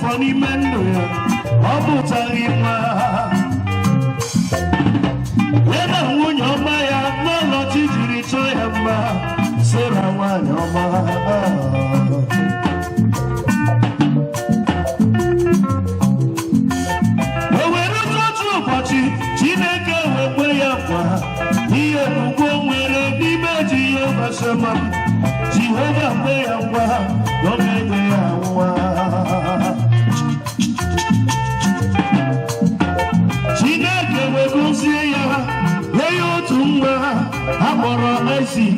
funny man, Abutarima. When I won your Maya, no logic to return him, Sarah, one your Jehovah, may I walk, don't make me a Chineke we go see ya, lay you to I see.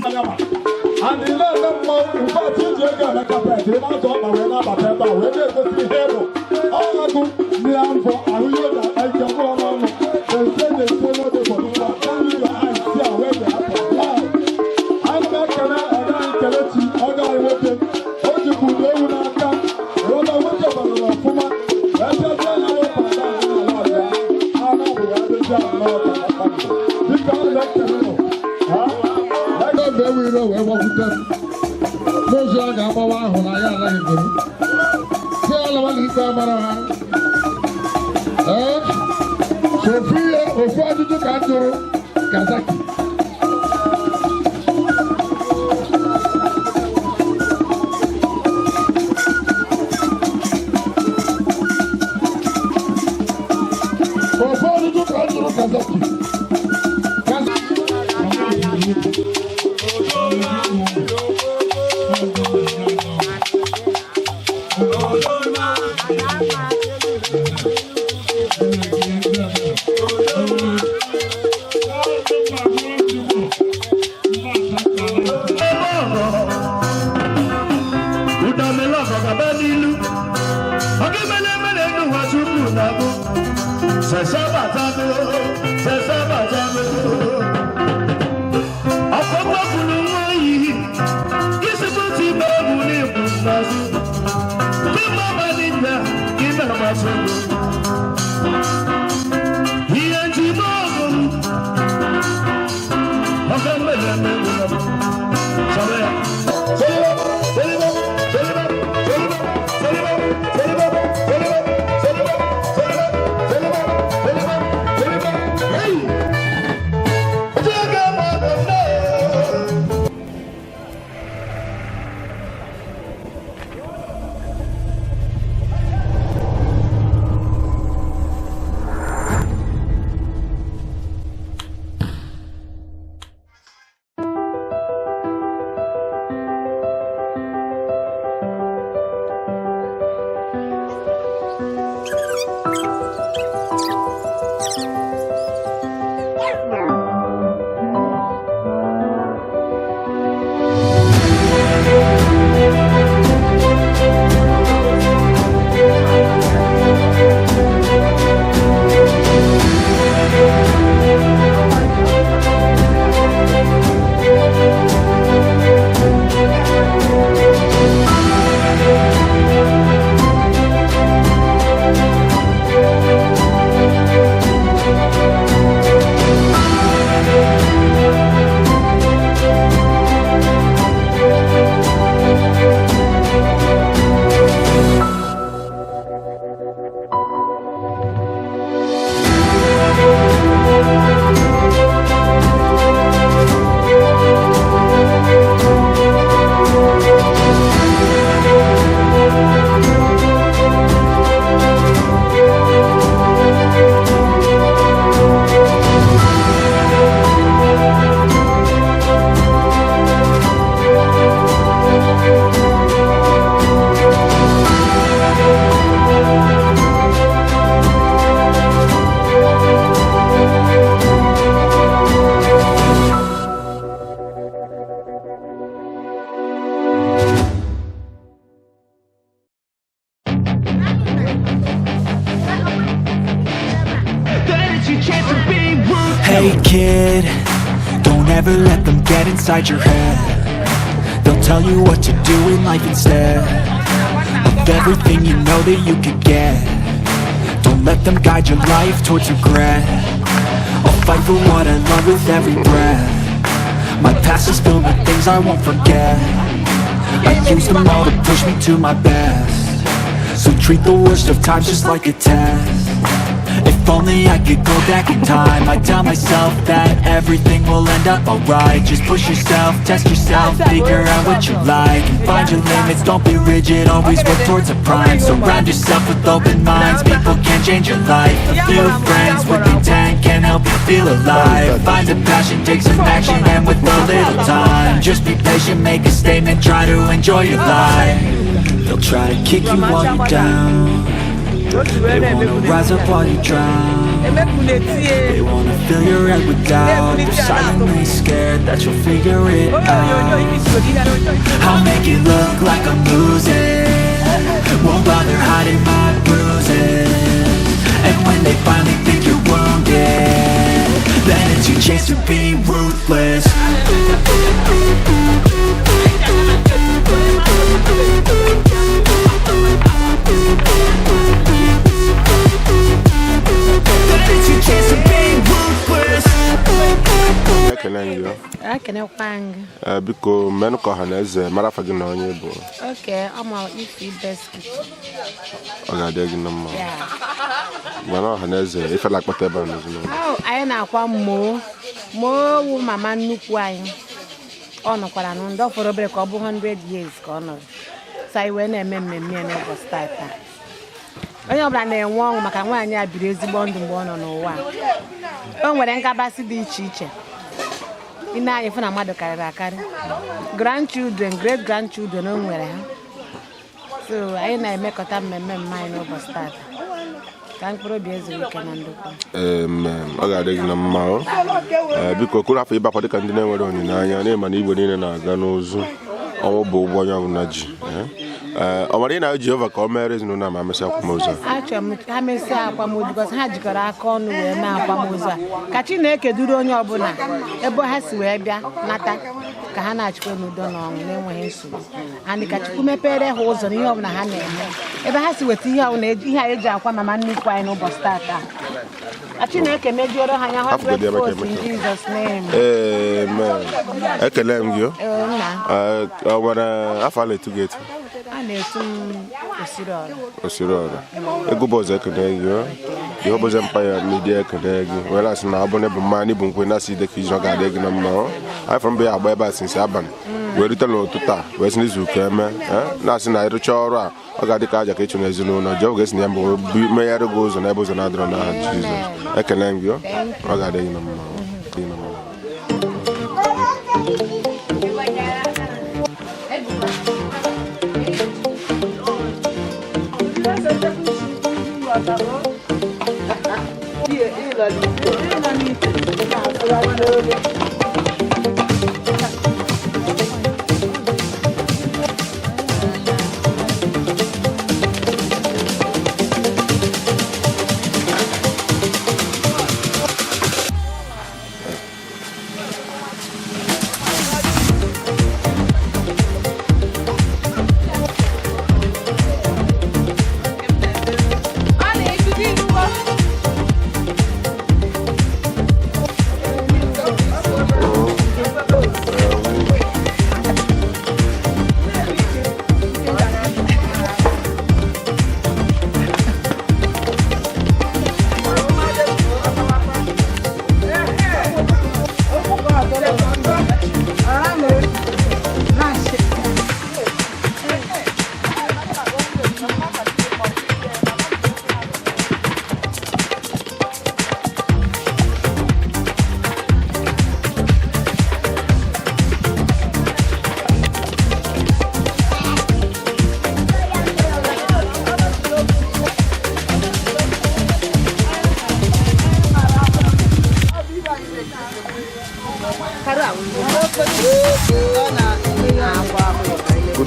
And the Lord of God, in fact, you get a carpet, they don't talk about when they go to heaven. All I do, me and for a real that I can go on. They say they follow the body, only your eyes see where they are. I'm not going to Ekechi, other I want them. What you could do not come, Roma, what you want to Fuma. Let's just tell you what I'm saying. I know we are the job, Lord. You can't let them know. I don't know where we're going to go. Most of them are going to go. Tell them what he's going to Sophia, or Father to Kato, Kazaki. Hey kid, don't ever let them get inside your head. They'll tell you what to do in life instead of everything you know that you could get. Don't let them guide your life towards regret. I'll fight for what I love with every breath. My past is filled with things I won't forget. I use them all to push me to my best. So treat the worst of times just like a test. If only I could go back in time, I'd tell myself that everything will end up alright. Just push yourself, test yourself, figure out what you like, and find your limits, don't be rigid, always work towards a prime. Surround yourself with open minds, people can change your life. A few friends with intent can help you feel alive. Find a passion, take some action, and with a little time, just be patient, make a statement, try to enjoy your life. They'll try to kick you while you're down, they wanna rise up while you drown. They wanna fill your head with doubt. They're silently scared that you'll figure it out. I'll make it look like I'm losing, won't bother hiding my bruises. And when they finally think you're wounded, then it's your chance to be ruthless. Biko menu ko haneze mara fagi na onye bụ. Okay, I'm out ifi biscuit. Ọ ga-adị gị na mma. Mana haneze ife la kpata ebe n'ezinu. Anyị na-akwa mo wu mama nnukwu anyị. Ọ nọkwara na ndị ọfọrọ obere ka ọ bụ 100 years ka ọ nọ. So anyị wee na-eme mmemme ya n'ụbọchị taa. Onye ọbụla na-enwe ọṅụ maka nwaanyị a biri ezigbo ndụ mgbe ọ nọ n'ụwa. O nwere nkabasị dị iche iche. Ina anyị fụ na mmadụ karịrị akarị. Grandchildren, great grandchildren o nwere ha. So anyị na-emekọta mmemme anyị n'ụbọchị taa. Ka mkpụrụ obi ezuru ike na ndokwa. Ọ ga-adị gị na mma. Biko kwuru afọ ịbakwa dịka ndị na-enwere onyinye na ịma na igwe niile na-aga n'ozu. Ọnwụ bụ ụgbọ onye ọbụla ji. Ọ mara ị na Jehova ka o mere ezinụlọ ma mesịa akwamozu a. Achọrọ m ha mesịa akwamozu because ha jikọrọ aka ọnụ wee mee akwamozu a. Ka Chineke duru onye ọbụla ebe ha si wee bịa nata ka ha na-achịkwa n'udo na ọṅụ na-enweghị nsogbu. Anyị ka Chukwu mepere ha ụzọ n'ihe ọbụla ha na-eme. Ebe ha si weta ihe a eji akwa mama nnukwu anyị n'ụbọchị taa. Chineke mejuoro ha anya 100% in Jesus' name. Amen. Ekele m gị. Ọ nwere afọ ala etu gị etu? A na-etu m Osiri ọra. Ego bụ ọzọ ekele gị. Ihe ọbụzọ Empire Media ekele gị. Were asị na abụọ bụ mma n'ịbụ nkwe na-asị ide ka izu ọ ga-adị gị na mma. Anyị fọrọ mbe ya agba ebe a sinsi abalị. Wee rute n'ụtụtụ a wee sị n'izu ụka eme. Na-asị na ịrụcha ọrụ a ọ ga-adị ka aja ka ịchụ n'ezinụlọ. Jehova ga-esi na ya mbụ megharị gị ụzọ n'ebe ụzọ na-adịrọ n'aha Jizọs. Ekele m gị. Ọ ga-adị gị na mma.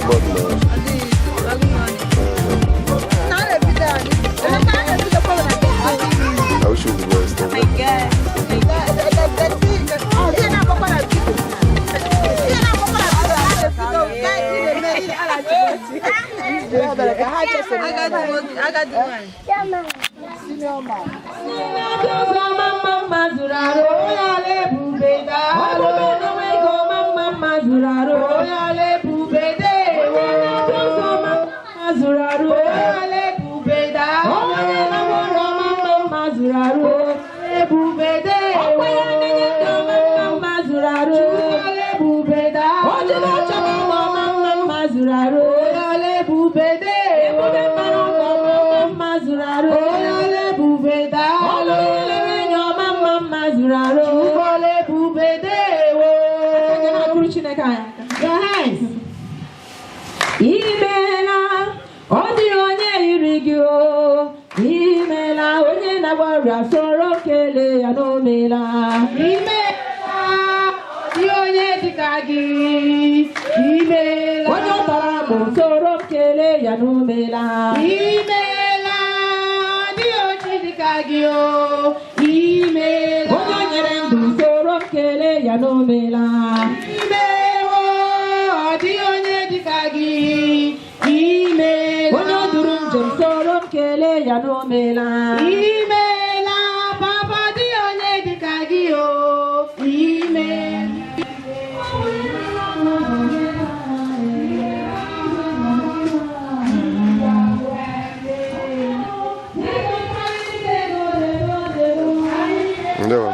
Mmaogoduru bubede mazuraro ole bubeda ole nyoma mazuraro ole bubede wo guys imela odi onye irigio imela onye na gwara soro kele ya no mela imela di onye dikagi imela onye tara mo soro kele ya no mela imela di onye dikagi o imela onye nyere ndu soro kele ya no mela imela di onye dikagi imela onye duru njem soro kele ya no mela imela papa di onye dikagi o imela Ndio.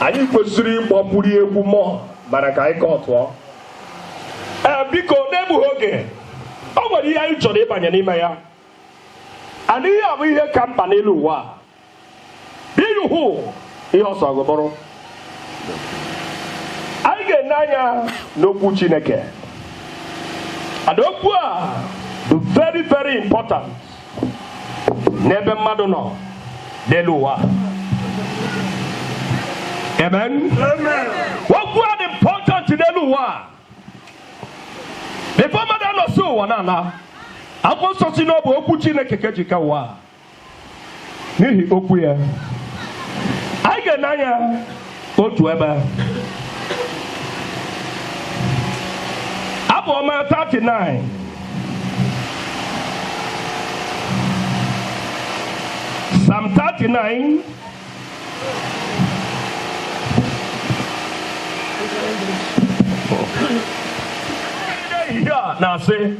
Anyị kwesịrị ịgbapụrụ egwu mmụọ mana ka anyị kọtụọ. Biko n'egbughị oge o nwere ihe anyị chọrọ ịbanye n'ime ya. Adịghị abụ ihe ka mkpa n'elu ụwa. Ịhụ ihe ọsọ gụbụrụ. Anyị ga-ene anya n'okwu Chineke. And okwu a dị very very important n'ebe mmadụ nọ n'elu ụwa. Amen. Okwu a dị important n'elu ụwa. Before mmadụ anọsị ụwa na-ana, akwụkwọ nsọ si n'ọbụ okwu Chineke ka eji kee ụwa. N'ihi okwu ya, anyị ga-ene anya otu ebe. Abụ ọma 39. Psalm 39. Here now say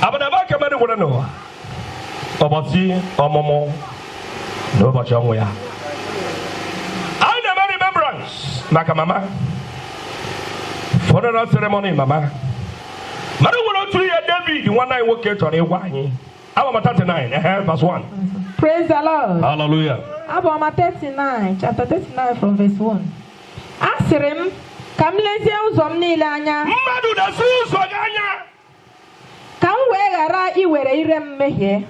abadaba kemere wona no oboti omomo no bacha onwe ya. I never remembrance maka mama funeral ceremony mama mara wona turu ya David one night woke chọrọ ịgwa anyị. Abba 39 verse 1. Praise the Lord. Hallelujah. Abba 39 chapter 39 from verse 1. Asịrị m ka m lezie ụzọ m niile anya. Mmadụ na-esi ụzọ gị anya. Ka m wee ghara iwere ire m mehie.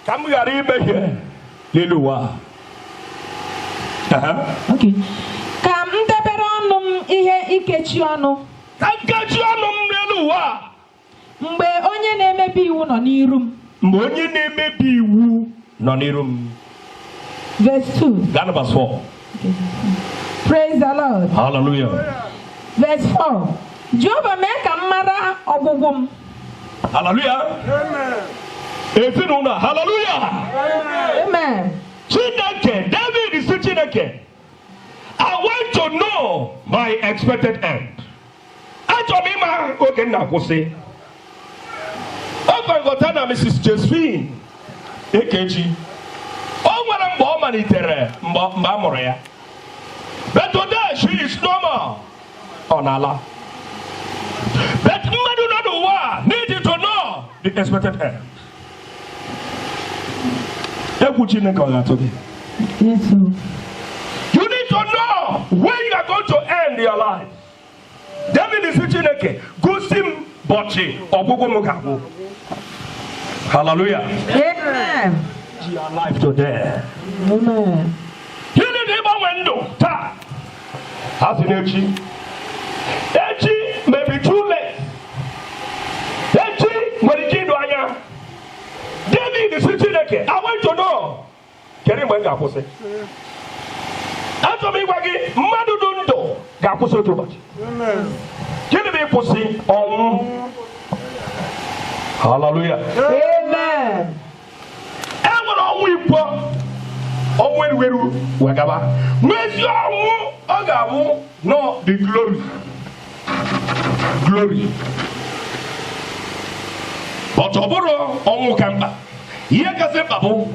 Ka m ghara imehie n'elu ụwa. Okay. Ka m debere ọnụ m ihe ikechi ọnụ. Ka nkechi ọnụ m n'elu ụwa. Mgbe onye na-emebi iwu nọ n'iru m. Mgbe onye na-emebi iwu nọ n'iru m. Verse 2. That verse 4. Praise the Lord. Hallelujah. Verse 4. Jehovah mee ka m mara ọgwụgwụ m. Hallelujah. Ezinụlọ. Hallelujah. Amen. Chineke, David is Chineke. I want to know my expected end. Achọrọ m ịma oge m na-akwụsị. Oge ngọta na Mrs. Josephine Ekechi. O nwere mgbe ọ malitere mgbe a mụrụ ya. But today she is normal. Onala. But mmadụ nọ n'ụwa need to know the expected end. Egwu Chineke ọ ga-atụ gị. Yes, sir. You need to know where you are going to end your life. David is Chineke. Gosi m bọchị ọgwụgwụ m ga-agwụ. Hallelujah. Amen. Your life today. Amen. You need to ịgbanwe ndụ taa. Ha si n'echi. Echi may be too late. Echi nwere ike ịdụ anya. David is Chineke. I want to know. Kedu mgbe m ga-akwụsị? Achọrọ m ịgwa gị mmadụ dị ndụ ga-akwụsị otu ụbọchị. Gịnị bụ ịkwụsị ọnwụ? Hallelujah. Amen. E nwere ọnwụ ikwo. gweru wagaba mwezi ọnwụ ọ ga-abụ no the glory but ọ bụrụ ọnwụ ka mkpa ihe kasị mkpa bụ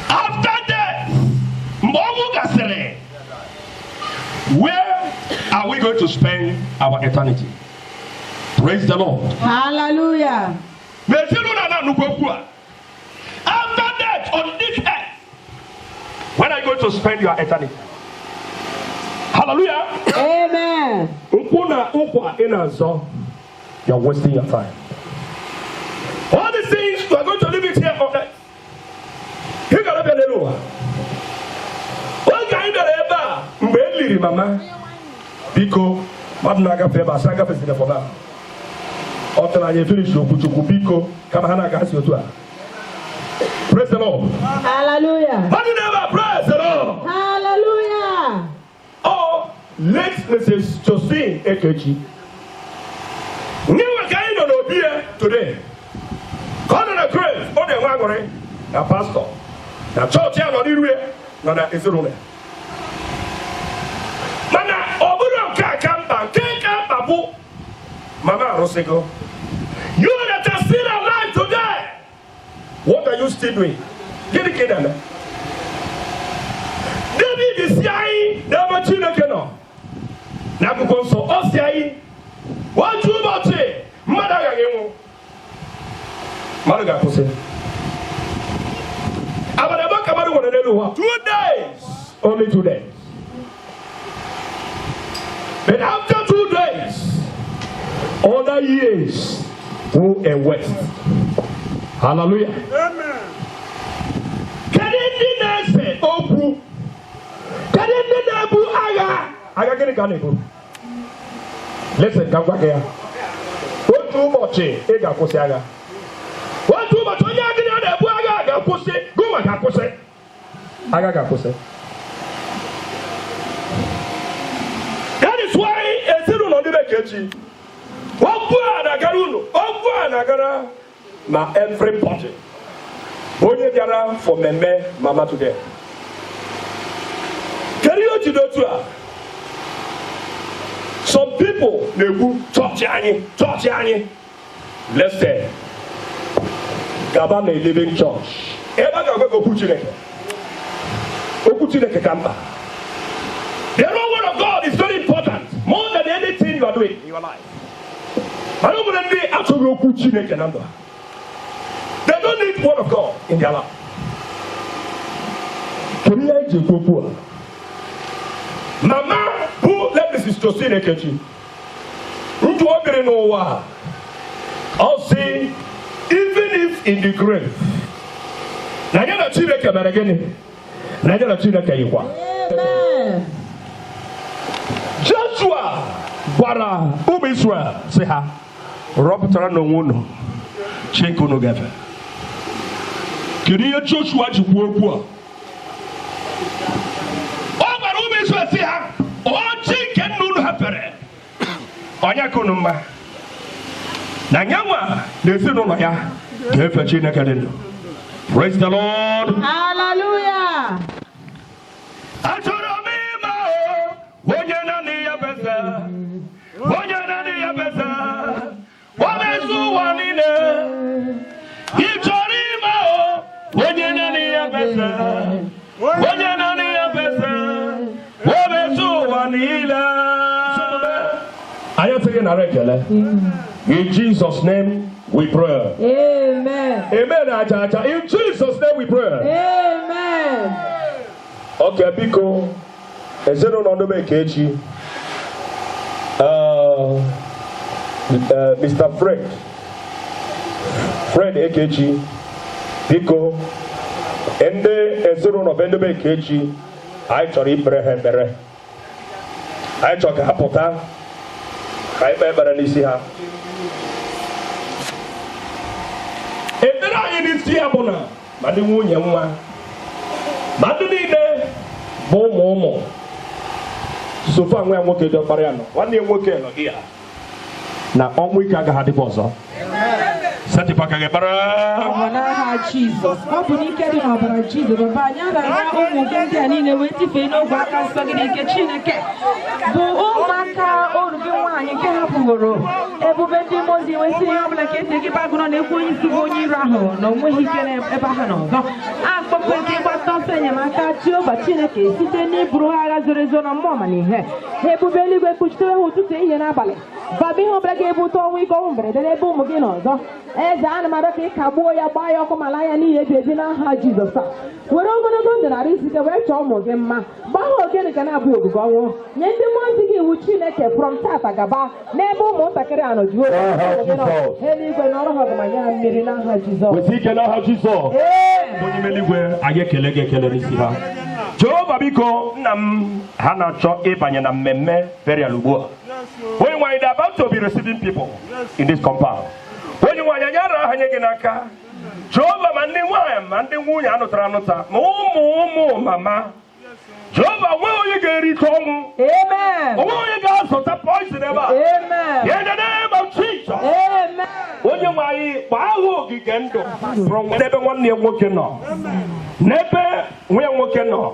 after death mgbe ọnwụ gasịrị where are we going to spend our eternity? Praise the Lord. Hallelujah. After death on this earth, when are you going to spend your eternity? Hallelujah. Amen. You're wasting your time. All these things, you are going to leave it here on earth. You got to be a little. What kind of ever? Mama. Biko, Madnaga Feba, Sanga Festival for that. Until I finish your Biko, Kamahana Gasio. Praise the Lord. Hallelujah. Have you never praise the Lord? Hallelujah. Oh, late Mrs. Josephine Ekechi. New again on Obia today. Come on a grave, on the Wagore, a pastor. The church here on the way, no, that is the room. Mana, Obuno Kakamba, Kakababu, Mama Rosego. You that are still alive today. What are you still doing? Get the kid under. David is saying, never children cannot. Nabucodonosor, Ostiai, what you about it? Madagascar. Madagascar. About 2 days. Only 2 days. But after 2 days, other years go and west. Hallelujah. Amen. Can it be Opu? Can it be Abu Aga? Aga get it. Listen, come back here. What too much? Ega Kosiaga. What too much? Oya get Abu Aga Kose. Go and Kose. Aga Kose. That is why a zero on the Ekechi. Opu Anagaruno. Opu Anagara. Na everybody. Onye biara for meme mama today. Can you do that? Some people they go church ani. Let's say Gaba na living church. Eba ga go Chineke. Oku Chineke kamba. The word of God is very important, more than anything you are doing in your life. I don't want to be actually Oku Chineke number. They don't need word of God in their life. Mama, who let Mrs. Josephine Ekechi? I'll say, even if in the grave, Amen. Joshua, Bara, Israel, say ha, Robert no Chenko no gave. Kiriya Joshua Jukwu. Oh, but who is with ya? Oh, chicken no happen. Onya kunuma. Nanyawa, they say no ya. Give a china cadendo. Praise the Lord. Hallelujah. In Jesus' name we pray. Amen. Amen. In Jesus' name we pray. Amen. Okay, Biko. Ezero no Ekechi. Mr. Fred Ekechi. Biko. Ende Ezero no Ekechi. I chori Ibrahim Bere. I chok Hapota. I remember Nisi ha. Ebera Nisi Abona. Madi Wunya Mwa. Madi ne. Momo. So far, we are working the Mariano. 1 year working here. Now, all we can have the boss. Setipaka bara. Jesus. Open ike dị n'ọbara Jesus. Baba anyị anaghị ụmụ gị ndị a niile wee tifee n'ogwe aka nsọ gị nke Chineke. Bụ ụmụaka oru gị nwaanyị nke hapụgoro ebube ndị mmụọ ozi wee sị ihe ọbụla ka esi gị bagụrụ na-ekwu onye isi bụ onye iro ahụ na onweghị ike ebe ha n'ọzọ. Akpọpụ nke ịgbata ọsọ enyemaka Jehova Chineke site n'iburu ha agha zoro ezo na mmụọ ma n'ihe. Ha ebube eluigwe kpuchitere ha ụtụtụ ihe n'abalị. Baba ihe ọbụla ga-ebute ọnwụ ike ọnwụ mberede n'ebe ụmụ gị n'ọzọ. Eze ana m arịọ ka ị kagbuo ya gbaa ya ọkụ ma laa ya n'ihi ebi ebi n'aha Jizọs a. Were ogologo ndụ narị isite wee chọọ ụmụ gị mma. Gbaa ha ogene ka na-abụghị ogugo ọnwụ. Nye ndị mmụọ ozi gị iwu Chineke from tata gaba n'ebe ụmụntakịrị a nọ jụọ eluigwe n'ọrụ ha ọgụmanya ha mmiri n'aha Jizọs. Wesi ike n'aha Jizọs. Onye eluigwe anyị ekele gị ekele n'isi ha. Jehova biko nna m ha na-achọ ịbanye na mmemme burial ugbu a. Onye nwanyị they about to be receiving people in this compound. Onye nwanyị anyị ara ha nye gị n'aka. Jehova ma ndị nwanyị ma ndị nwunye anụtara anụta ma ụmụ mama. Jehova nwe onye ga-erite ọnwụ. Amen. Onwe onye ga-azụta poison ebe a. Amen. In the name of Jesus. Amen. Onye nwanyị gbaa ha ogige ndụ n'ebe nwanne ya nwoke nọ. N'ebe nwa ya nwoke nọ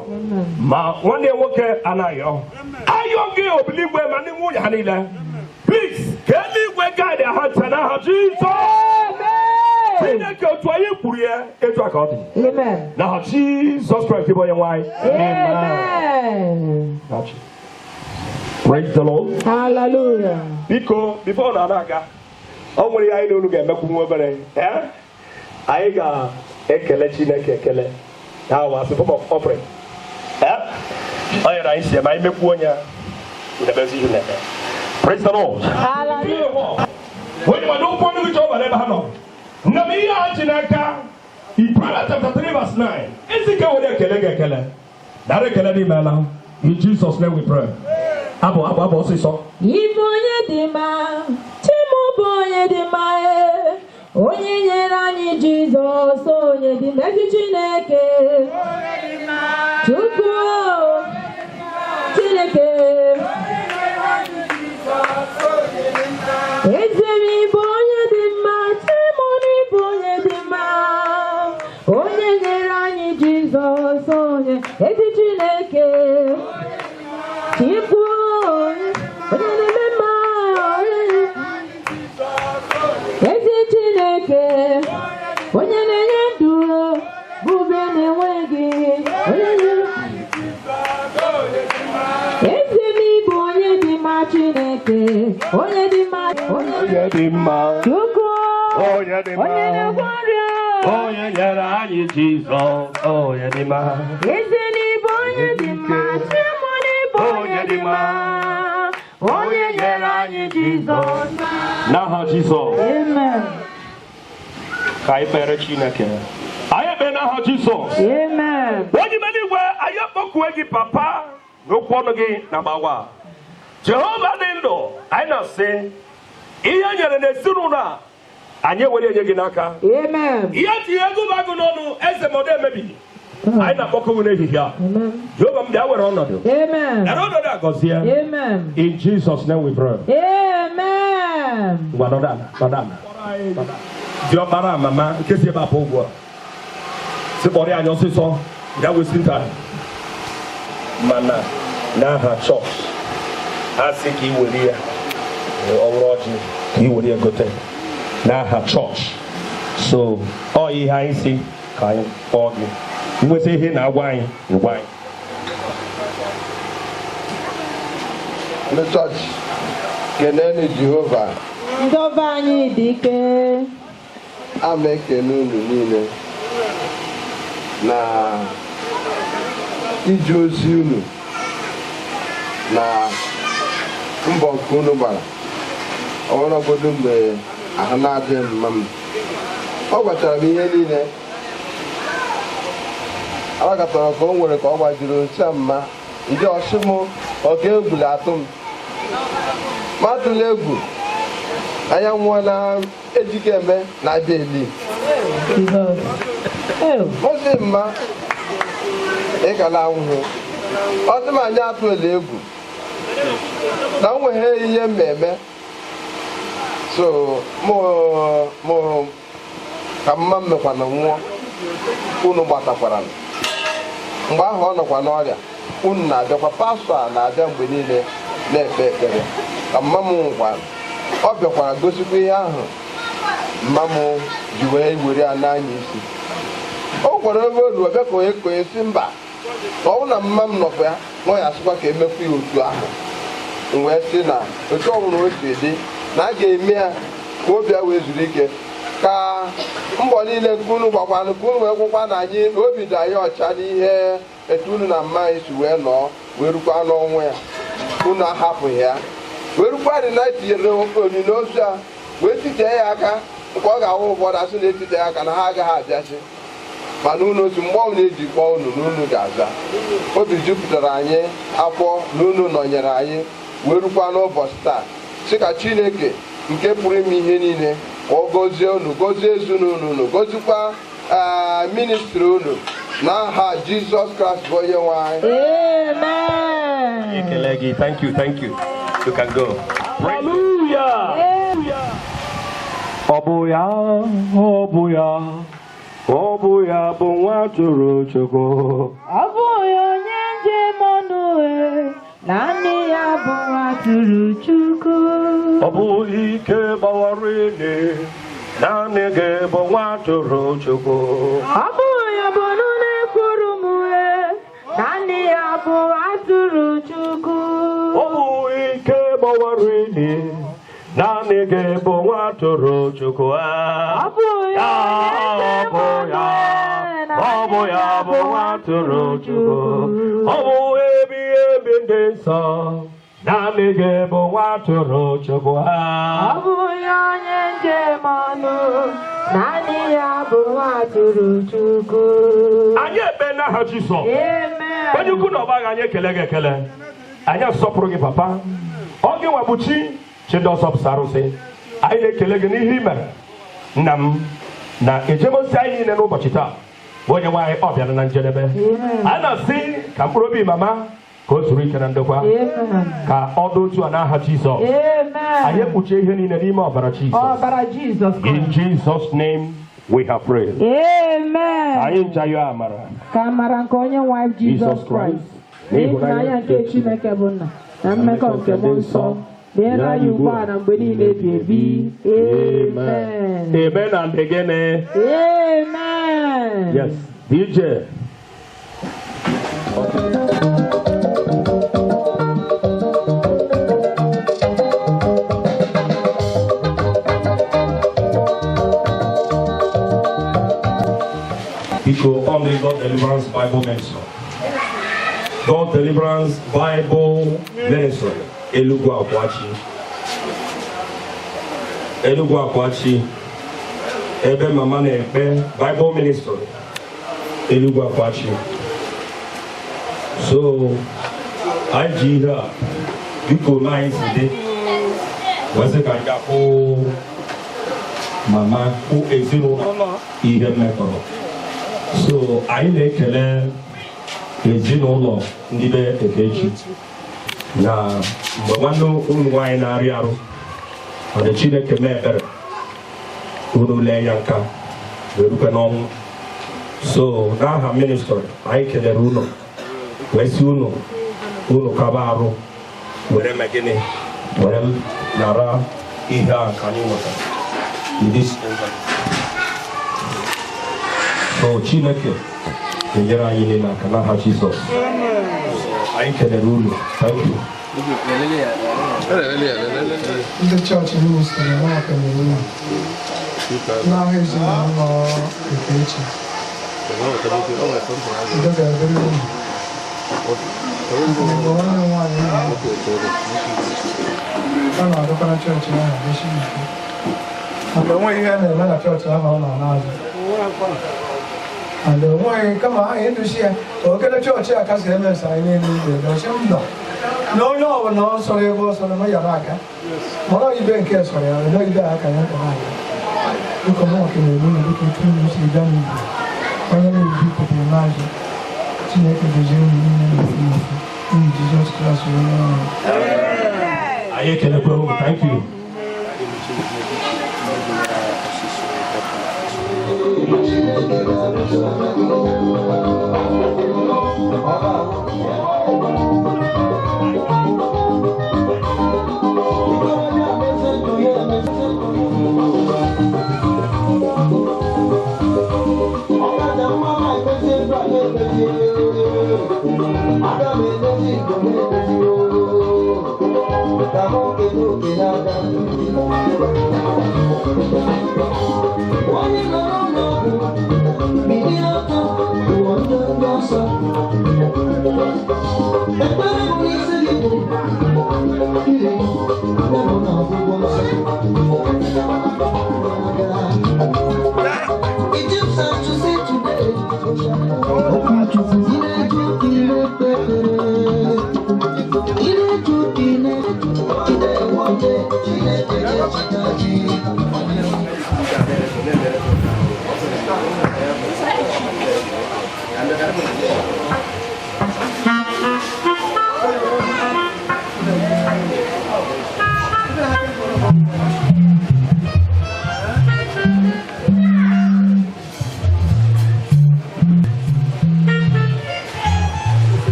ma nwanne ya nwoke anaghị ayọ gị obiligwe ma ndị nwunye ha niile. Please ka eluigwe guide ha nche n'aha Jizọs. Chineke otu anyị kwuru ya etu a ka ọ dị. Amen. N'aha Jizọs Kraịst bụ onye nwanyị. Amen. Praise the Lord. Hallelujah. Biko before na aga ọ nwere ya anyị na unu ga-emekwu nwa obere anyị ga-ekele Chineke ekele. That was a form of offering. Praise the Lord. Hallelujah. When you don't want to go over Lebanon, Namiya Jinaka, in Proverbs chapter 3, verse 9. Is it going to Kele? That Kele Mela. In Jesus' name we pray. Abu so. Iboye dima, Timu boye dima. Onye nyere anyị Jizọs onye dị mmezi Chineke Chukwu Chineke Ezeri bụ onye dị mma Timoni bụ onye dị mma onye nyere anyị Jizọs onye ezi Chineke Chukwu onye na-eme mma ezi Chineke onye na-enye ndụ bube na-enweghị ezi n'ịbụ onye dị mma Chineke onye dị mma Chukwu onye na-egwu ọrịa onye nyere anyị Jizọs onye dị mma ezi n'ịbụ onye dị mma Chukwu n'ịbụ onye dị mma onye nyere anyị Jizọs n'aha Jizọs. Amen. Ka anyị kpere Chineke. Anyị ekpe n'aha Jizọs. Amen. Onye eluigwe anyị akpọkuo gị papa n'okwu ọnụ gị na gbawa. Jehova dị ndụ anyị na-asị ihe nyere n'ezinụlọ a anyị ewere enye gị n'aka. Amen. Ihe tinye ego bagụ n'ọnụ eze ma ọ na-emebi. Anyị na-akpọkọ gị n'ehihie a. Jehova m bịa were ọnọdụ. Amen. Ere ọnọdụ a gọzie. Amen. In Jesus' name we pray. Amen. Madonna. Diọkpara mama nke si ebe apụ ugbu a. Si kpọrọ anyị ọsịsọ ya wasting time. Mana n'aha chọọchị a sị ka i were ya ọwụrụ ọjị ka i were ya gote n'aha chọọchị. So ọ ihe anyị si ka anyị kpọọ gị. Nweta ihe na-agwa anyị ngwa anyị. Ndị chọọchị kenenu Jehova. Ndọba anyị dị ike. Ama ekene unu niile na ije ozi unu na mbọ nke unu gbara ọbụlagodi mgbe ahụ na-adịghị mma m. Ọ gwachara m ihe niile arakọtara ka o nwere ka ọ gbajiri osi mma ndị ọsụmụ ọka egwula atụ m matụla egwu anya nwụọla ejikeme na beli ozi mma ịkala ahụhụ ọdị m anya atụla egwu na nweghe ihe mmemme so mụrụ ka mma mmekwana nwụọ unu gbatakwara mgbe ahụ ọ nọkwa n'ọrịa unu na-abịakwa pastọ a na-abịa mgbe niile na-ekpe ekpere ka mma m nwụkwara ọ bịakwara gosikwa ihe ahụ mma m ji wee were ya n'anya isi o gwara ebe olu ọbịa ka onye konye si mba ọ bụ na mma m nọkwa ya nọ ya sịkwa ka emekwa ya otu ahụ m wee sị na otu ọbụla o si dị na a ga-eme ya ka obi ya wee zuru ike ka mbọ niile nke unu gbakwanụ ka unu wee gwụkwa na anyị na obi dị anyị ọcha n'ihe etu unu na mma anyị si wee nọọ wee rukwa n'ọnwụ ya unu ahapụghị ya wee rukwa dị na etinyere onyinye ozu a wee titee ya aka nke ọ ga-ahụ ụfọdụ asị na-etite ya aka na ha agaghị abịachi mana unu otu mgbe ọbụla eji kpọọ unu na unu ga-aza obi jupụtara anyị afọ na unu nọnyere anyị wee rukwa n'ụbọchị taa sị ka Chineke nke pụrụ ime ihe niile ka ọ gọzie unu gọzie ezinụlọ unu gọzikwa ministri unu n'aha Jizọs Kraịst bụ onye nwe anyị. Ekele gị, thank you, you can go. Hallelujah. Ọ bụ ya, ọ bụ ya, ọ bụ ya bụ nwa atụrụ Chukwu. Ọ bụ ya onye njem ọnụ naanị ya bụ nwa atụrụ Chukwu. Ọ bụ ike gbawara ele naanị gị bụ nwa atụrụ Chukwu. Ọ bụ ya bụ ọnụ na-ekwuru m naanị ya bụ atụrụ Chukwu. Ọ bụ ike gbawara ele naanị gị bụ nwa atụrụ Chukwu. Ọ bụ ya, ọ bụ ya, ọ bụ ya bụ nwa atụrụ Chukwu. Ọ bụ ebighị ebi ndị nsọ naanị gị bụ nwa atụrụ Chukwu. Ọ bụ ya onye njem ọnụ naanị ya bụ nwa atụrụ Chukwu. Anyị ekpe n'aha Jizọs. Amen. Onye ukwu na ọgbaghị anyị ekele gị ekele. Anyị asọpụrụ gị papa. Ọ gị nwa bụ chi ndị ọzọ bụ arụsị. Anyị na-ekele gị n'ihe i mere nna m na ejemosi anyị niile n'ụbọchị taa bụ onye nwe anyị ọ bịara na njedebe. Anyị na-asị ka mkpụrụ obi mama ka o zuru ike na ndokwa ka ọ dị otu a n'aha Jizọs. Anyị ekpuchie ihe niile n'ime ọbara Jizọs. In Jesus' name we have prayed. Amen. Anyị njayo amara ka amara nke onye nwe anyị Jizọs Kraịst na ịhụnanya nke Chineke bụ nna na mmekọ nke mmụọ nsọ dịrị anyị ugbu a na mgbe niile ebighị ebi. Amen. Amen and again. Amen. Yes. DJ. Biko only God Deliverance Bible Ministry. God Deliverance Bible Ministry. Elugu Akwachi. Ebe mama na-ekpe Bible Ministry. Elugu Akwachi. So, I ji ihe a biko anyị si dị wesị ka anyị ga-akpụ mama kpụ ezinụlọ ihe mmekọrọ. So, anyị na-ekele ezinụlọ ndị be Ekechi na mgbe nwanne ụmụ nwaanyị na-arị arụ ọ dị Chineke mee ebere unu lee ya nka wee rukwe n'ọnwụ. So n'aha ministry anyị kelere unu wee si unu kaba arụ were mee gịnị were nara ihe a ka anyị nwetara. So Chineke enyere anyị niile aka n'aha Jizọs. Anyị kelere unu. Thank you. Ndị chọọchị ministri na-aka n'elu n'ahụ ezinụlọ Ekechi ndị ga-adịrị unu mgbe nwanne nwaanyị a na-adọkwa na chọọchị ahụ dịchi ike mgbe enweghị ihe na-eme na chọọchị ahụ ọ nọ n'azụ and onweghị kama anyị nduzi ya okele chọọchị a kasị emesa anyị niile igwe n'ochi mba na onye ọbụla ọ sọrọ ebe ọ sọrọ ma yara aka mana ibe nke sọrọ ya na ibe aka ya ka anyị dịka ọmụnwoke na-eme na dịka etu unu si gaa n'igwe onye na-ebi pụtara n'azụ Chineke gozie unu niile na-efu efu n'ihi Jizọs Kraịst onye nwanyị. Anyị ekelekwa unu. Thank you.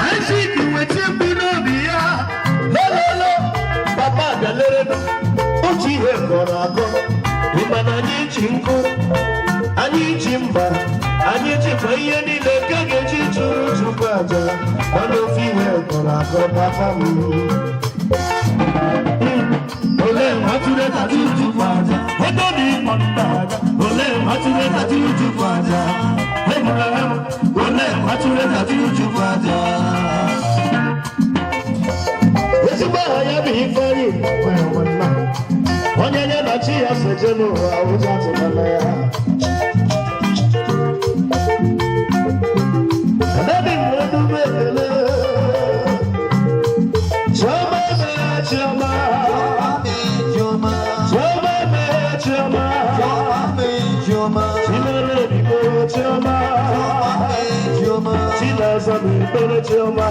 I see you with him. ihe kọrọ akọ ịmana anyị ji nkụ anyị ji mba anyị jikwa ihe niile ka ga-eji chụrụ Chukwu aja mana ofe ihe kọrọ akọ papa m ole matụrụ tatu Chukwu aja ego na ịkpọ nta aja ole matụrụ tatu Chukwu aja ole matụrụ tatu Chukwu aja ezigbo aha ya bụ Ifeanyi onye nye na chi ya seje n'ụwa ụjọ atụmana ya anaghị m enume ekele chioma mee chioma chioma mee chioma chinere ebibo chioma chinaza mekpere chioma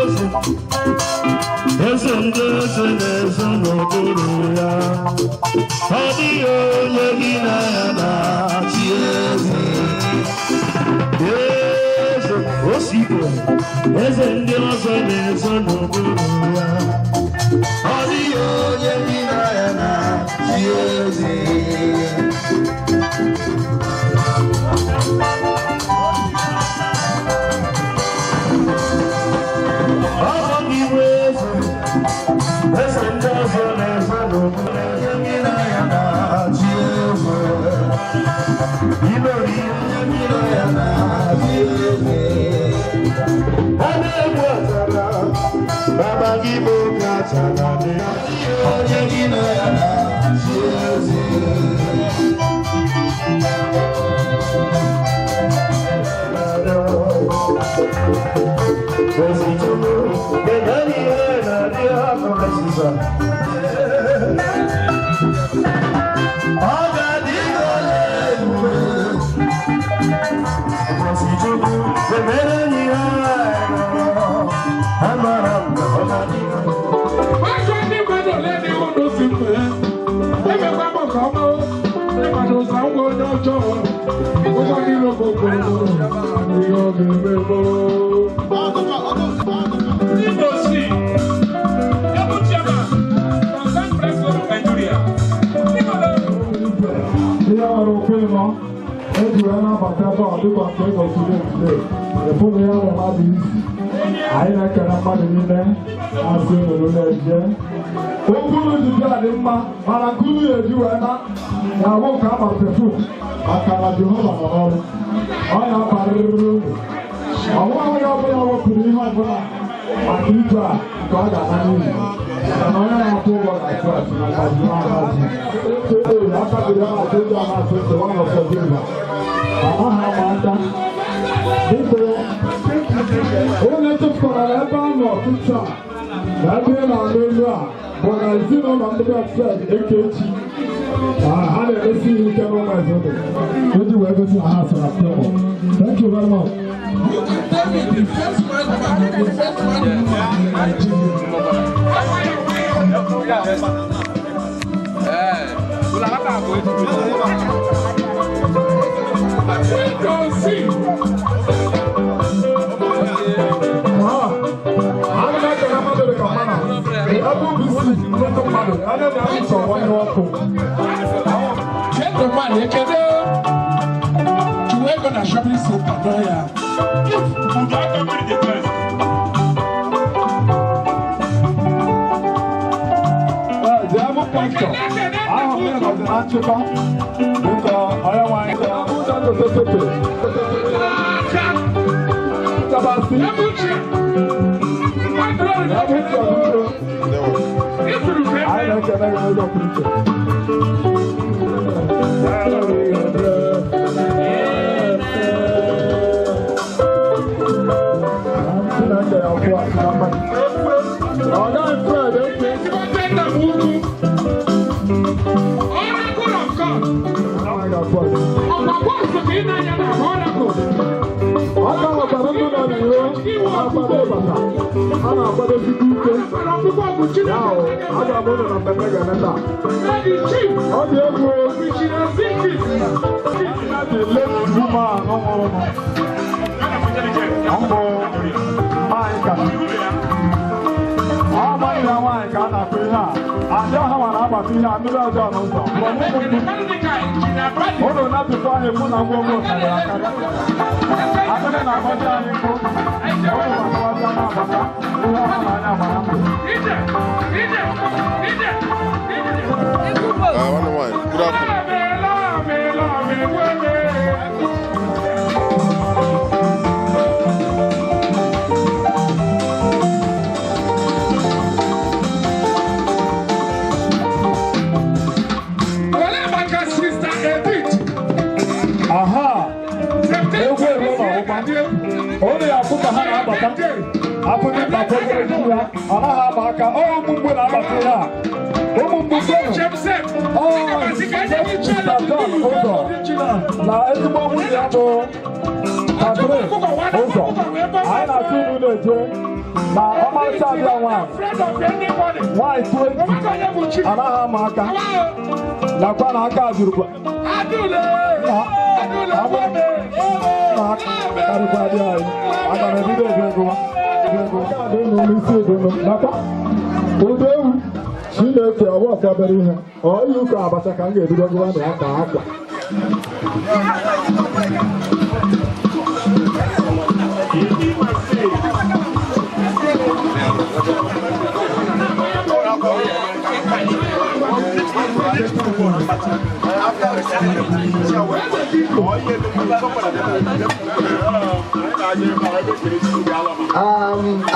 ije eze ndị eze na-eze n'okpuru ya ọ dịghị onye gị na ya na-achị eze eze osikwe eze ndị ọzọ na-eze n'okpuru ya ọ dịghị onye gị na ya na-achị eze Ekechi. Thank you very much. Shopping center, yeah. na ọmarịcha abịa nwaanyị 20 anaghị ama aka nakwa na aka jurukwa karịkwa dị anyị aga m ebido ego n'isi edono nakwa ụdị ewu Chineke ọwa ọkwadoro ihe ọyị ụka abacha ka m ga-ebido gụwa na ya ka akwa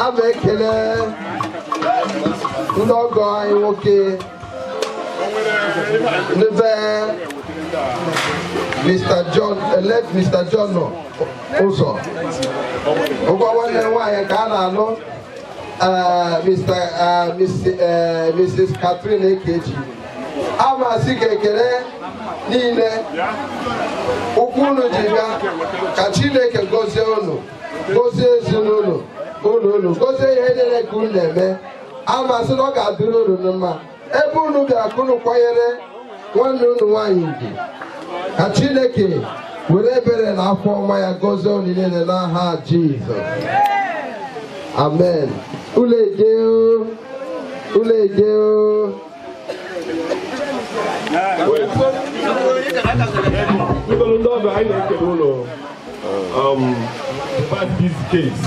Abụ ekele ndị ọgọ anyị nwoke n'ebe Mr. John ụzọ ụgwọ nwanne nwaanyị ka a na-alụ Mrs. Catherine Ekechi amasị ka ekele niile ụkwụ unu ji bịa ka Chineke gozie unu gozie ezinụlọ unu gozie ihe niile ka unu na-eme amasị na ọ ga-adịrị unu mma ebe unu bịara ka unu kwanyere nwanne unu nwaanyị ugwu ka Chineke were ebere na afọ ọma ya gozie unu niile n'aha Jizọs amen. Ule ejeo ndị ọbịa anyị na-ekele ụlọ this case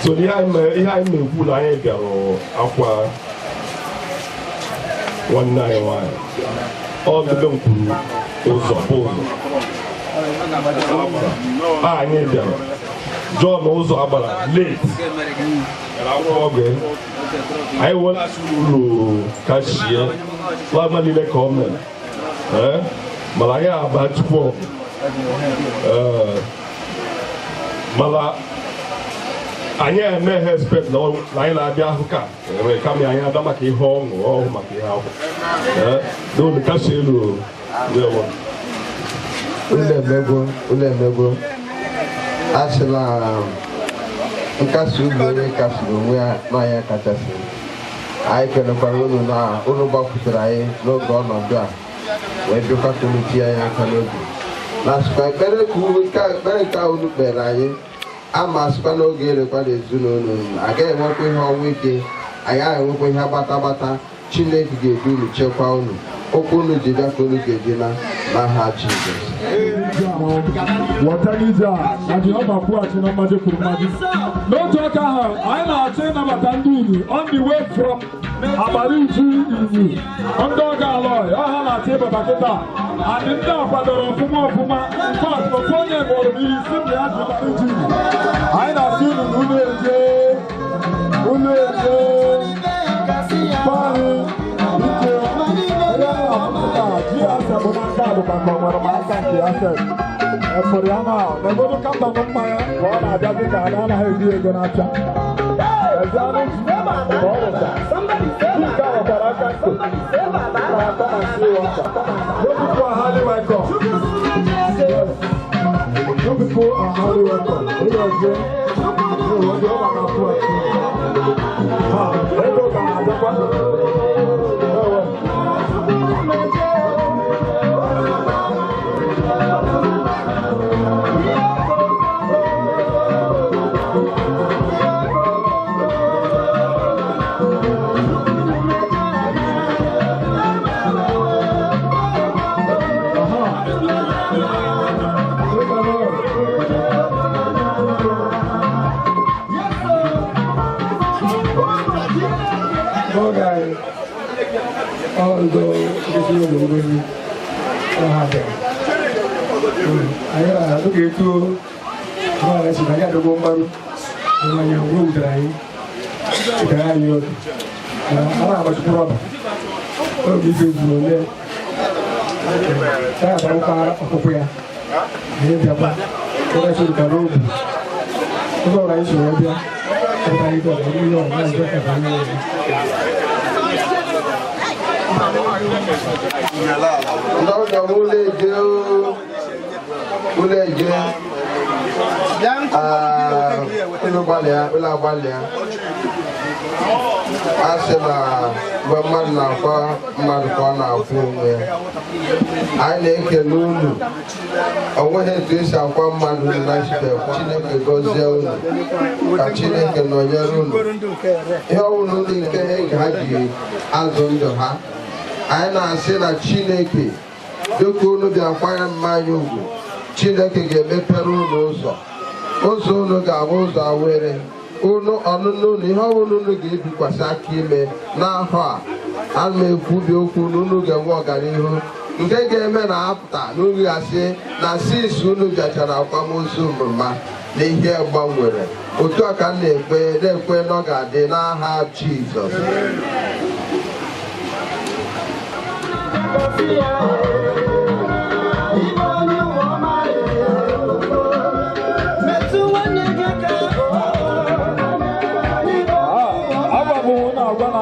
so ihe anyị na-ekwu na anyị bịara akwa nwanne anyị nwanyị ọ dịbe nkwuru ụzọ anyị bịara John ụzọ agbara late oge anyị wela ụlọ kashie lama niile ka ọ mere mana anyị aba tupu mana anyị emeghị expect na anyị na-abịa ahụ ka kama anyị ada maka ihe ọṅụ maka ihe ahụ n'ụlọ kashi elu ụlọ emegbo asịla nkasi obi onye kasiri onwe ya n'anya kachasị anyị kelekwara unu na unu gbapụtara anyị n'oge ọnọdụ a wee bịakwa kọmiti anyị aka n'obi na asịkwa ekpere nke unu kpere anyị ama asịkwa n'oge erekwa na ezinụlọ unu agaghị enwekwa ihe ọnwụ ike anyị agaghị enwekwa ihe gbata Chineke ga-edu unu chekwa unu okwu unu ji bịa ka unu ga-eji n'aha Jizọs n'otu aka ahụ anyị na-achọ ịnabata ndị Uru on the way from Agbarizu Iwu ndị ọga alọị ọha na-achọ ịbata kịta adị ndị a kwadoro ọfụma nke ofu onye bụrụ n'ihi si na ya ji Agbarizu Iwu anyị na-asị unu na unu eje for ya now, the little company of my one, I got it, I don't know how you're going to somebody say Unu gbalịa ụlọ agbalịa a sị na mgbe mmadụ na-akwa mmadụ ka ọ na-akwụ onwe ya anyị na-ekele unu onweghị etu esi akwa mmadụ na nchipe Chineke gọzie unu ka Chineke nọnyere unu ihe ọbụla ndị nke ha ji azụ ndụ ha anyị na-asị na Chineke dịka unu bịa kwanye mmanya ugwu Chineke ga-emepere unu ụzọ unu ga-abụ ụzọ awere unu ọnụnụ unu ihe ọbụla unu ga-ebikwasị aka ime n'afọ a m ekwubi okwu na unu ga-enwe ọganihu nke ga-eme na apụta n'uru gasị na sinsi unu bịachara akwamozu mma na ihe gbanwere otu a ka m na-ekwe na ọ ga-adị n'aha Jizọs.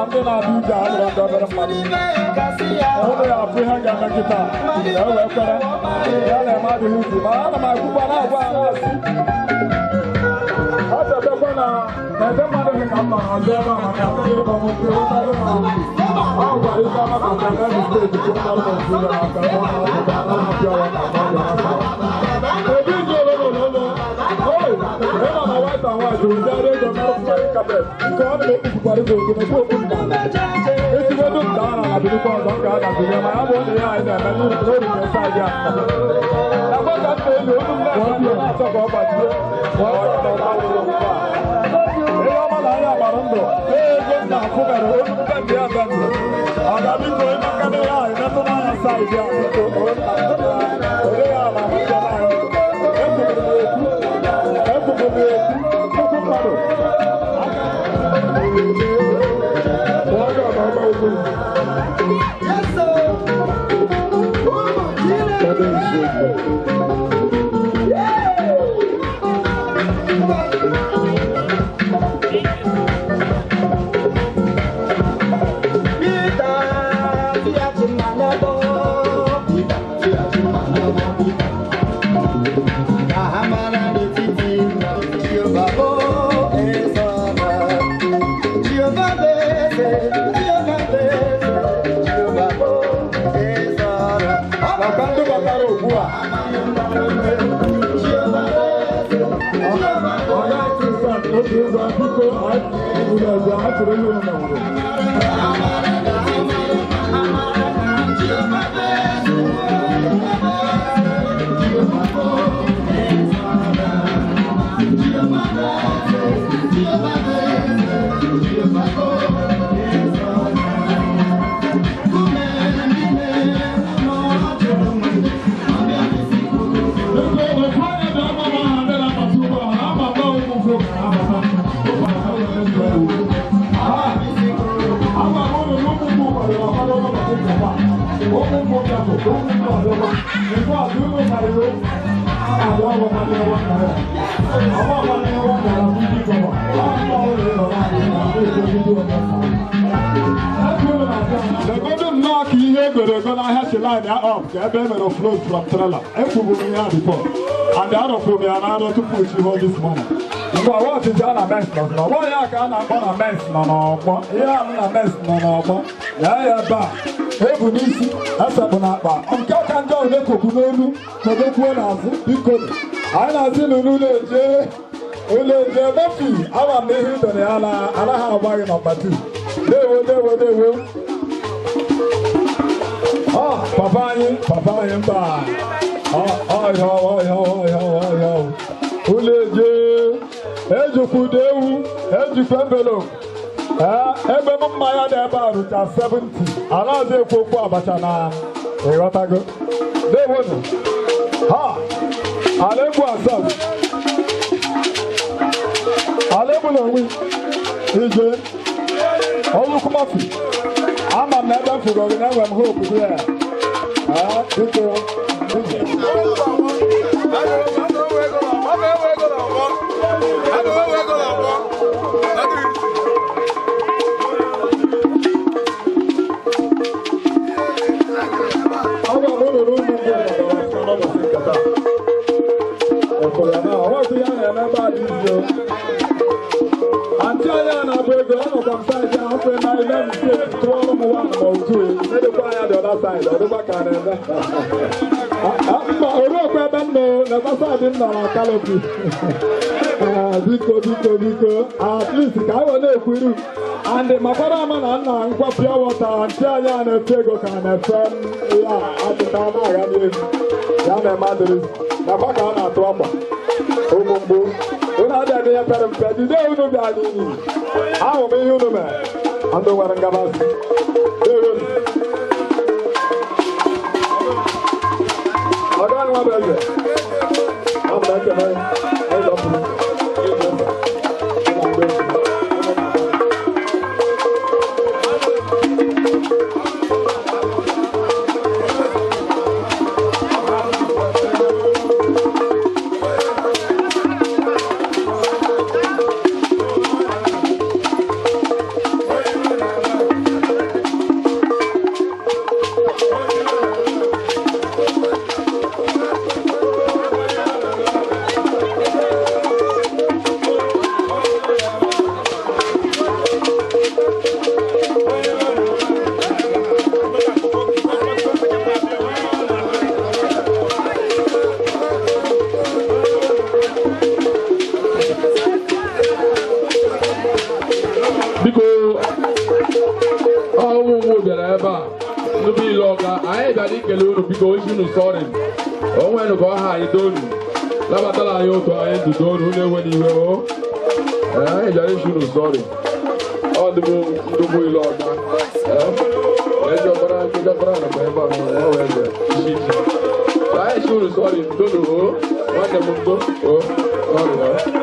Ndị na-abịa ije alụrụ ndị obere mmadụ ụlọ ya afụ ihe ga-eme nkịta wee kwere ya na-eme adịghị uzu ma ana m akwụkwọ na-agwa asị ọ chọtakwa na ebe mmadụ dị ka mma hazi ebe a maka ọ gwara ike maka Ebonyi steeti ka ụlọ Naijiria maka ebe ọ na-azụta na-apịa ọwa ka obi ji olololo ịnọ na white and white ụdịrị ego merụpụtara kapet nke ọ na-ekpukwara ego ogologo okwu mma ezigbodo mda a na bidokwa ọzọ nke a na-abụnye ma ya bụ ụlọ ya anyị na-eme n'oru na-esa adị asọ nakwa ka nna elu olu m na-achọ ka ọ gbajie ihe ọma na anya gbara ndụ ego nna afụ mere olu ndị ya bendụ ọ ga-abịko ịma nkadị ya anyị metụ n'anya saịdị a biko ole ya ama maka anyị flows from trailer. Before. And the other for me another to push you all this morning. So what is on a mess no? Why I can't on a mess no? Yeah, I'm a mess no. Yeah, ba. Ebunisi, asabunaba. On can go the Kukunolu, so the Kuanas, because I not seen Ule Mefi, our name to the Ala, Hawaii number 2. They will. Ah, Papa, ba. Uleje, Ejukudeu, Ejukembelo. Ebe mmanya dị ebe a rụcha 70. Anaghịzi ekwu okwu abacha na ịghọtago. Dewonu. Ha! Alekwu asọ. Alekwu na onwe. Ije. Olukumafi. Ama m na ebe m fụrụ gị na enwe m hope dị ya. Biko. Chaya na Bego, I'm from Side, I'm from my left state, to all of one or two. Let the fire the other side, or the back and never saw in our canopy. Biko, at least I will know if we do. And the Maparama and pure water and Chaya and a Tego can have fun. Yeah, at the time I am Yana Madrid, Nabaka, Trumba. Umumbu, when I did a pair of bed, you don't know that. How may you know, man? I'm the one Gabas. I don't want to I'm not a man. I love you. Because you know, sorry. Oh, when you go high, you don't. Labatala, you go ahead to do when you go. I just you know, sorry. All the moon, the boy, Lord. Let's go for a bit of I should sorry, don't know. What the moon go? Oh, sorry.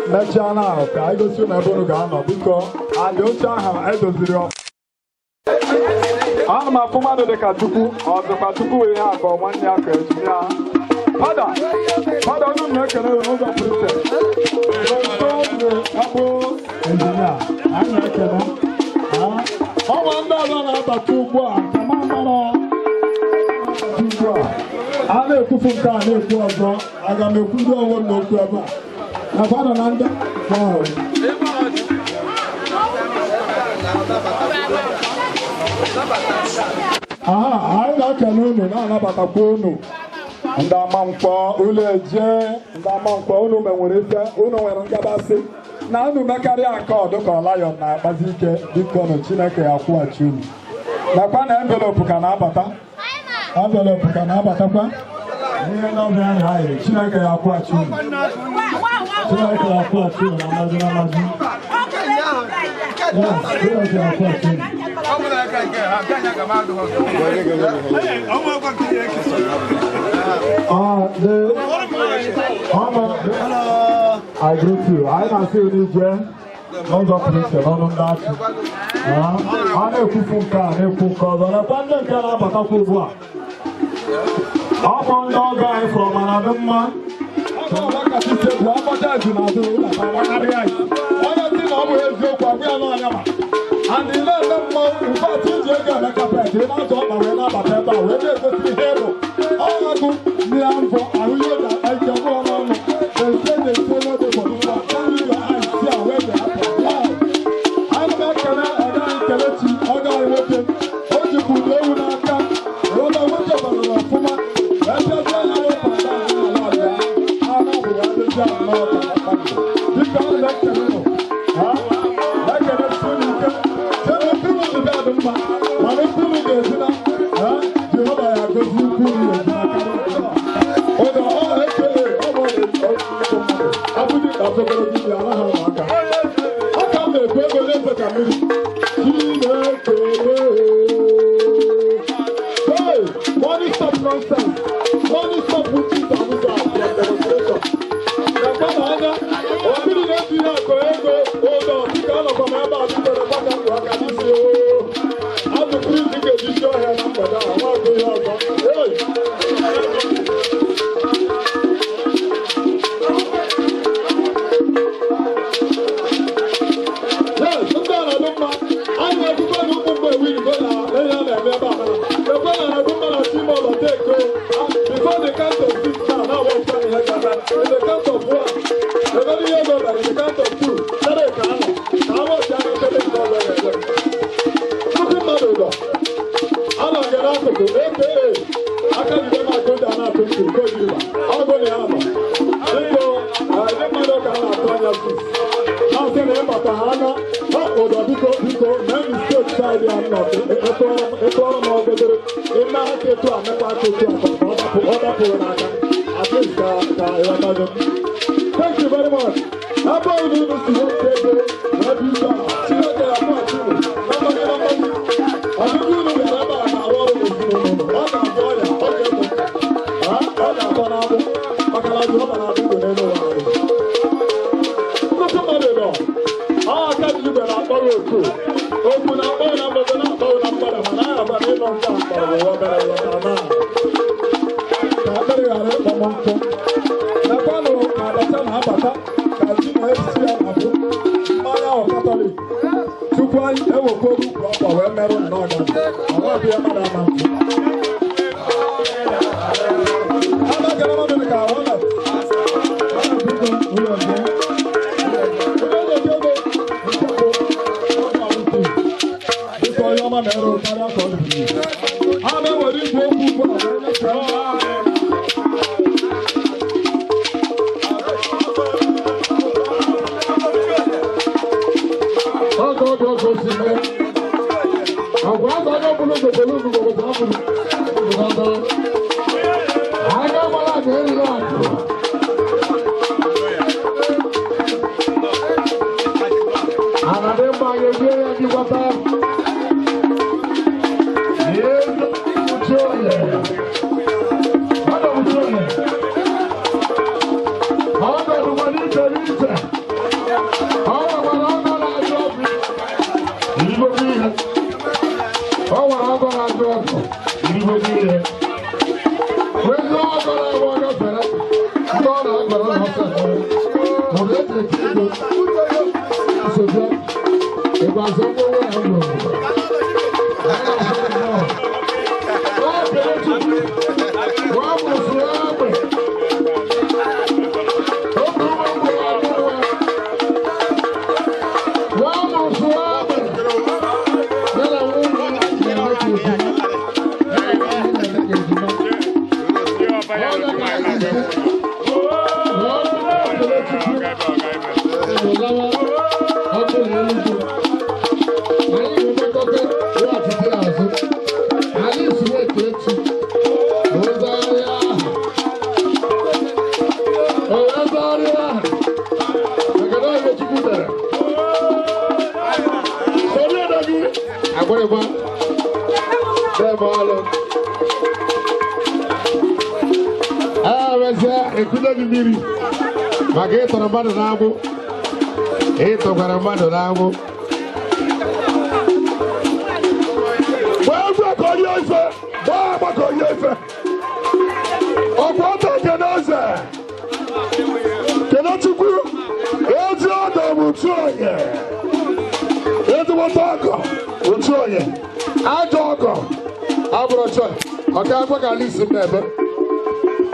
Mechana, I go to my Bonogano because I don't have I don't know. I'm a Puma de Katuku or the Patuku we have for 1 year. Father, don't make another princess. Engineer, I'm not a I wonder about 2 boys. Come on, I know Kufuka, I got no food over no club. I found another. Wow. I like a no, not about a bono. And I'm on for Uleje, and I'm on for Uno and Gabasi. Now, no Macaria called the Lion, Bazike, Dicon, Chineke, Aquachu. La pan envelope canabata. Envelope canabata. We are not very high. Chineke, Aquachu. I greet you. I don't see you there. No doctor, no doctor. I know who can cause an abundant can I'm on dog guy from another man. And the last month, in fact, you get a carpet. They don't talk about Papa. When they go to the hero, all I do, Milan for Aruya, I can go on. They say they say no, they will tell you your eyes, see where they are. I'm not going to Ekechi, other I want them. What you could do now, what I want to do, Puma. Let's just tell you what I'm doing. I know we have the job now. This guy like to know. Oh, Money stop nonsense. Money stop witches and wizards from demonstration. Hold on, pick out of my mouth, you better back up your canisi. I'm the free ticket, you show her number down. I want to hear about it. Yes, sometimes I don't know. I know people who move away with go now. They are there, they're back. The one and the woman are team of the take go. Before the count of 6 now what's coming like that? In the count of 1. The very year go back in the count of 2. That is Ghana. How much are you telling me over there? Nothing matter though. I'm not going to go. I can't even go down now to go. I'll go there. I didn't matter how I'm going to do. Now say the Mapahana. Oh, the people, men is so excited and not. Mmaogoduru. In my head, I'm not going to thank you very much. How about you do this to your table? What do you do? See what they are about to do. Nobody. I think you know the number and I want to do. What I'm doing, okay. What I'm going to do. What can I do? What I'm doing, they know what I do. Look at my door. I can't do that. I'm going to do. Open up, open up, open up, open up, open up. And I have a little time for what I want to do.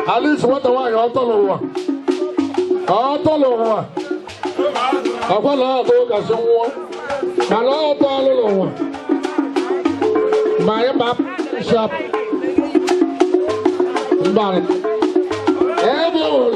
At least what the way you tell one. I tell one. I want to go to someone. I love all one. My map shop. But everyone.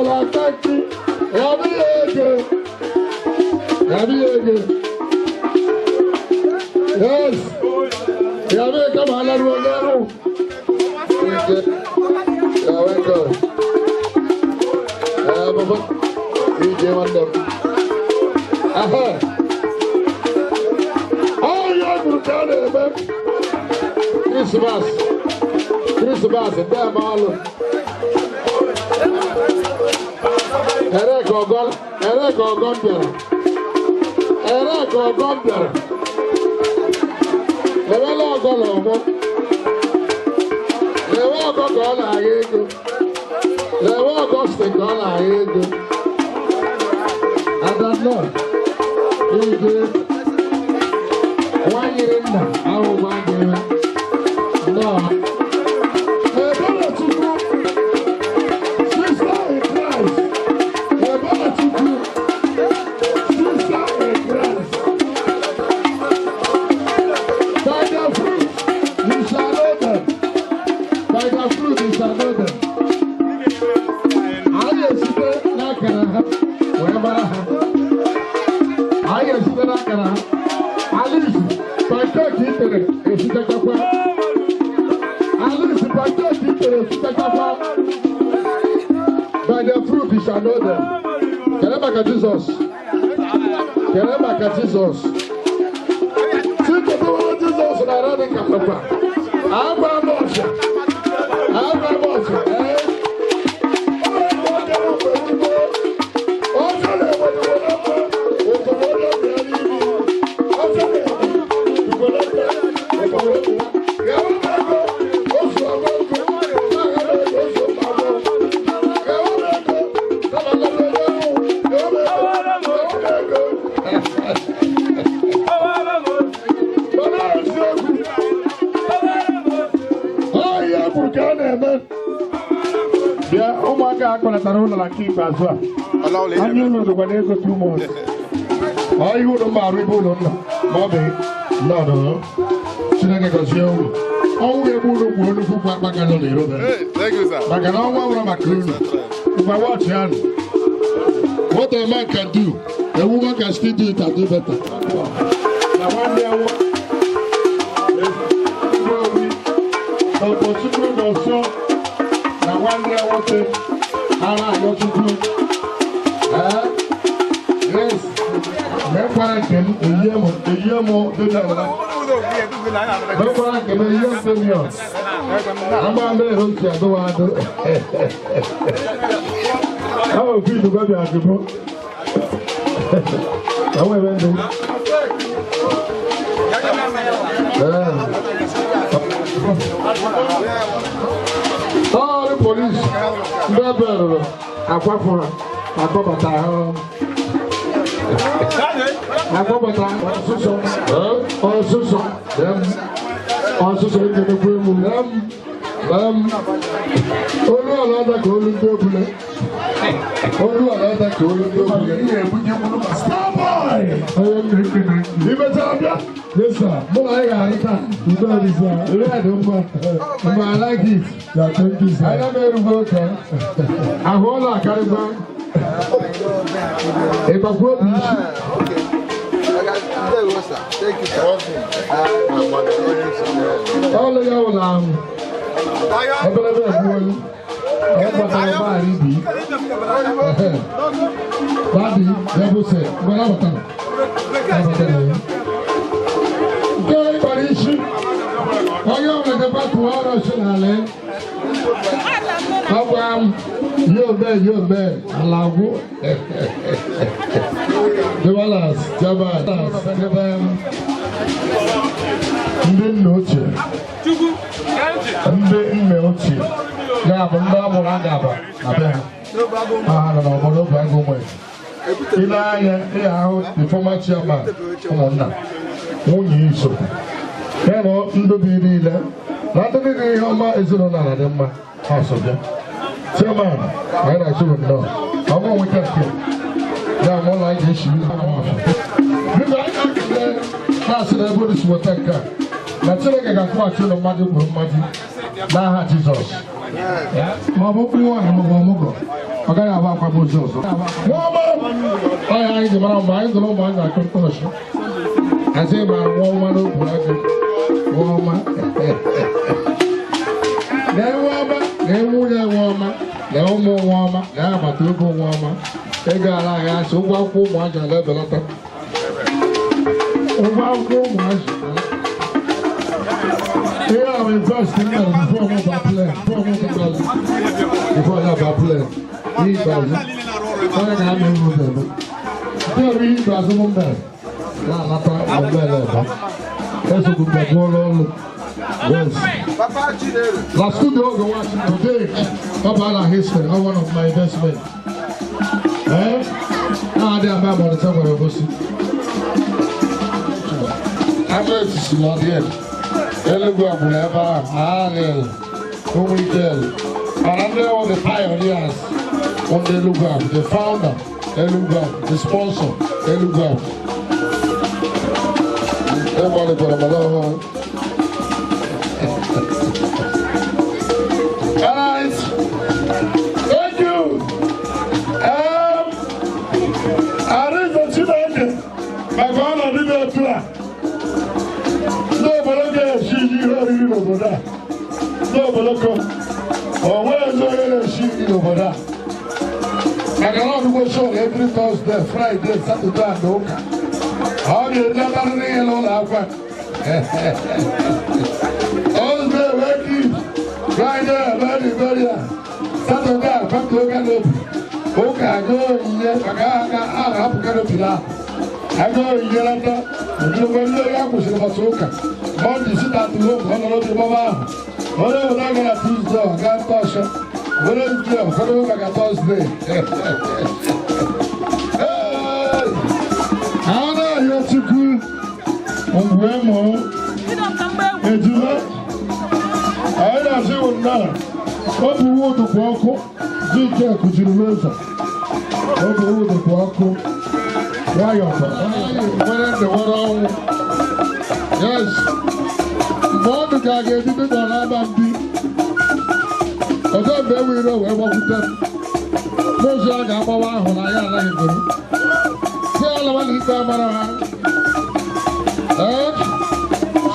Like that, Yes. Yahweh, come on, let me go. Yahweh, go. Baba, you gave one them. Aha. Oh, you're good, man. Christmas, damn all. Erek ogon bịara. Ewele ọgọ n'ọgbọ. Lewe ọgọ ka ọ na-agha ego. Lewe ọgọ site ka ọ na-agha ego. Adanọ, ige, nwanyere nna ahụ gbanyere. Nnọọ. Ebere Chukwu, sister in Christ. Ebere Chukwu, sister in Christ. By their fruit you shall know them. By their fruit you shall know them. Anyị esite n'akara ha wee mara ha. Anyị esite n'akara ha. Alisi, pankeki itere esitekakwa. Alisi, pankeki itere esitekakwa. By their fruit you shall know them. Kere maka Jizọs. Kere maka Jizọs. Jesus na rani kapapa. Agba moja. Ụmụaka akpọlatara ụlọ na nke ikpeazụ a anya ụlọ dịkwa n'ego 2 months. Ihe ụlọ mma arụ ebe ụlọ nna ma ọ bụ nọdụ Chineke gọzie unu. Ọnwụ ebe ụlọ gbuo nnukwu kwa akpaka nọ n'Irobe maka na ọnwa nwụrụ maka unu ngwa wọchị anụ. What a man can do, a woman can still do it and do better. Na nwanne ya Okochukwu n'ọsọ na nwanne ya nwoke ara ayọchukwu. Yes, mekwara nke m eyi m dịnala. Mekwara nke m eyi m premium. Agba mmiri otu adịwa adị. Awa ofi idugo bịa adịbụ. Awa ebe ndị. All the police, never akwafu akọbata ahụ. Akọbata ọsụsọ ekenekwa emu olu ala ada ka olu ndị obule. Imetara bịa? Yes sir. Mụ na anyị ga-arị taa. Udo dị sir. Ire dị mma. Mma I like it. Yeah, thank you sir. Anyị na-erugo oke. Ahụ ọla akarịkwa. Ịgbakwa obi isi. Ọlụ ya ụlọ ahụ. Ebelebe egbuolu. Ọgbọtara ụgbọala ibi. Babi, devil said, "Well, I'm going to gbara isi onye ọbụla debe tụwa ọrụ osinala ọgwa m yobe alagwụ dewalas jabas ebe ndị nna ochie ndị nne ochie ga-abụ ndị amụrụ agaba na be ha nọ n'obodo bụ ego nwere ile anya ihe ahụ the former chairman ụmụnna nwunye iso ya na ndobi niile na ndị niile ihe ọma ezinụlọ na dị mma ha so bịa chairman anyị na-achụrụ nnọọ ọma nweta nke ya ma ụlọ anyị ga-esi biko anyị ga-ekele na-asị na ebe isi weta nke a na Chineke ga-akwụghachi ụlọ mmadụ gburu mmadụ n'aha Jizọs ma ọ bụ nwaanyị ma ọ bụ ọmụgwọ ọ gaghị abụ akwa bụ ozi ọzọ ọya anyị ji mara mgbe anyị gụrụ ụmụ anyị na-akụ mkpọrọchi asị ma nwa ọnwa n'okwu agụ nwa ọma na-enwe ọma na-enwe nwunye nwe ọma na ụmụ nwa ọma na agbata obi nwa ọma ego ala anyị asị ụgwọ akwụkwọ ụmụ ajị na-ebelata ụgwọ akwụkwọ ụmụ ajị here I'm investing in before I move our plan. Before I have our plan. He does it. I can't move them. There he does a moment. Not a better. That's a good ball. Yes. Last studio go watching today about our history. One of my investments. Now they are on the top of the bus. I'm going to see you here. Elugu never Halil, who we tell. And under all the pioneers on the Elugu, the founder, Elugu, the sponsor, Elugu. Everybody put them along. Alright. Thank you. I read the children. My God, did not plan. No, but I can't see you over there. No, but I come. Oh, where's the she over there? I cannot go show every Thursday, Friday, Saturday, and Oka. How do you never ring all that? Thursday, working. Friday, very, Saturday, come to Oka. Oka, go in there. I have to get I go in there. You will not go to the Masoka. Monday, sit at home, on the road to Baba. Whatever I got to do, I got touch. Whatever I got Thursday. How are you to cool? On Grandma. And do that? I don't see what now. What do you want to walk? Zika, could you lose? What do you want to walk? Why are you? Yes. More to get it on Abandi. Although they will know where to them. Most of them are on I like it. Tell them to come around.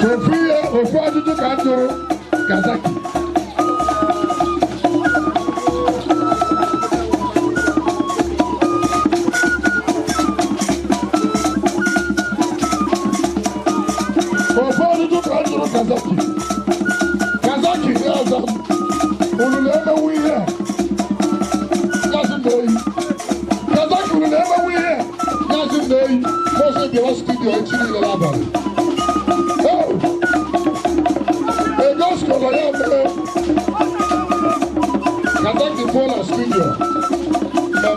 Sophia, or Father to Kandoro, Kazaki. Kazaki, yes, will never win here. Doesn't they? Kazaki will never win here. Doesn't they? Most of the studio actually in the lab. Oh, a ghost of a young man. Kazaki for a studio. A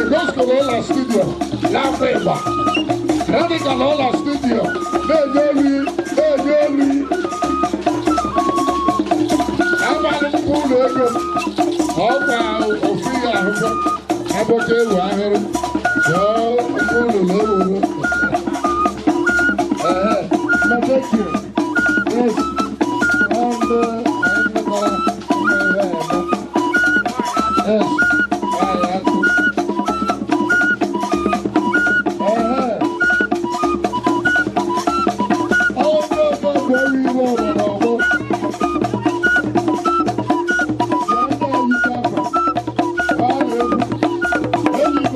ghost of a studio. La Feba. Radical all studio. Thank you.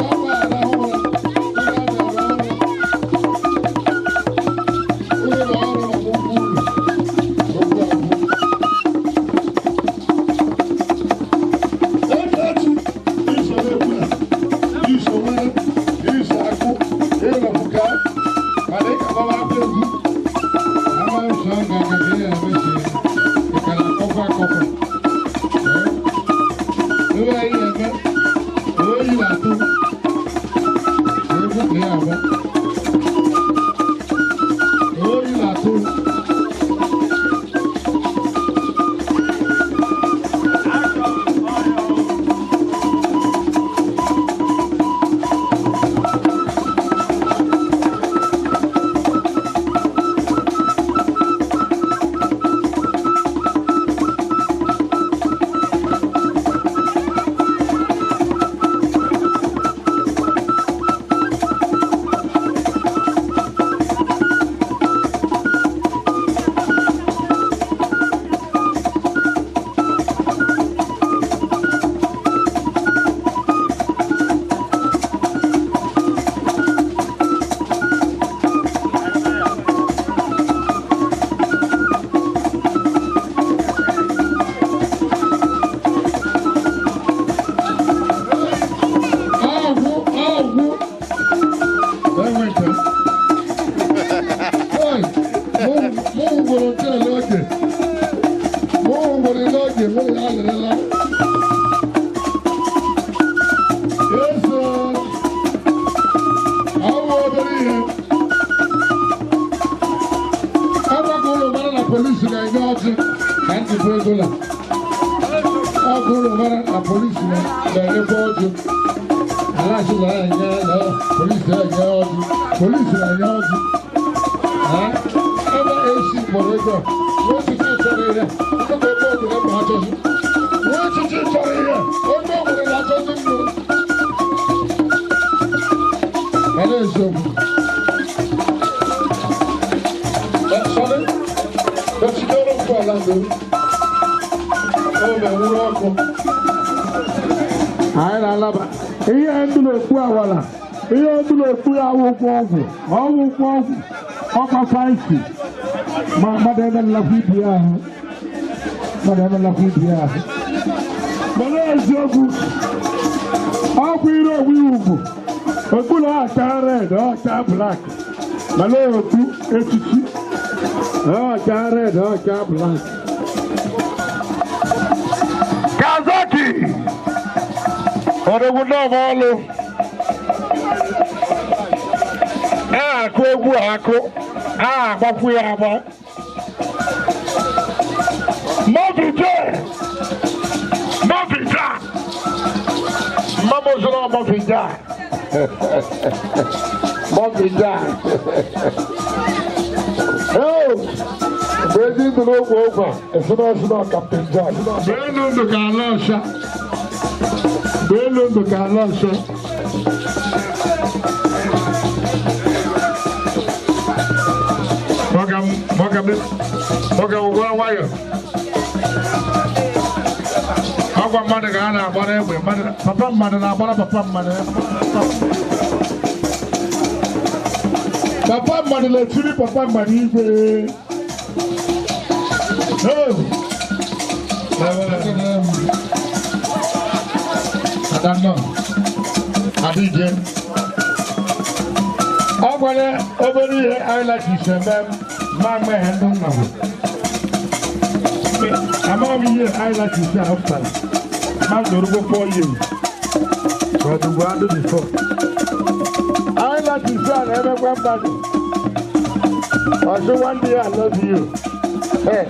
Police na enye ọjị ka ndị bụ ego la ọ bụrụ mara na polisi na-enyekwa ọjị ala achịla ya enye na polisi na-enye ọjị polisi na-enye ọjị ebe esi kpọrọ ego wee chichi chọrọ ihe ebe ebe obodo ma achọzi wee chichi chọrọ ihe onye obodo na-achọzi ndụ mana eziokwu anyị na-alaba ihe ndụ na-ekwu awala ihe ndụ na-ekwu ya awụkwọ ọgwụ ọgwụ ọkwa faịsi ma mmadụ ebe nlakwa ibi ya ahụ mana eziokwu ọgwụ ire ogbu ugwu okpuru ọcha red ọcha blak mana okpu echichi ọcha red ọcha blak Kazaki ọdụgwụ n'ọma ọlụ akụ egwu akụ agbakwu ya agba mọbija mmamozoro mọbija Brady ndụ n'ogwe ogwe esinasina Captain Jack. Beelu ndụ ka ala ọsha. Mogam gwa nwayọ. Agwa mmadụ ka a na-agbara egbe papa mmadụ na-agbara papa mmadụ. Papa mmadụ na-etiri papa mmadụ igwe. Adanno Adije Ogwale obere ihe anyị like iseme ma mgbe ndụ nna m amaghị ihe anyị like ise after ma dorugbo 4 years but we do before I like ise a na-emekwa mmadụ ọsị one day I love you hey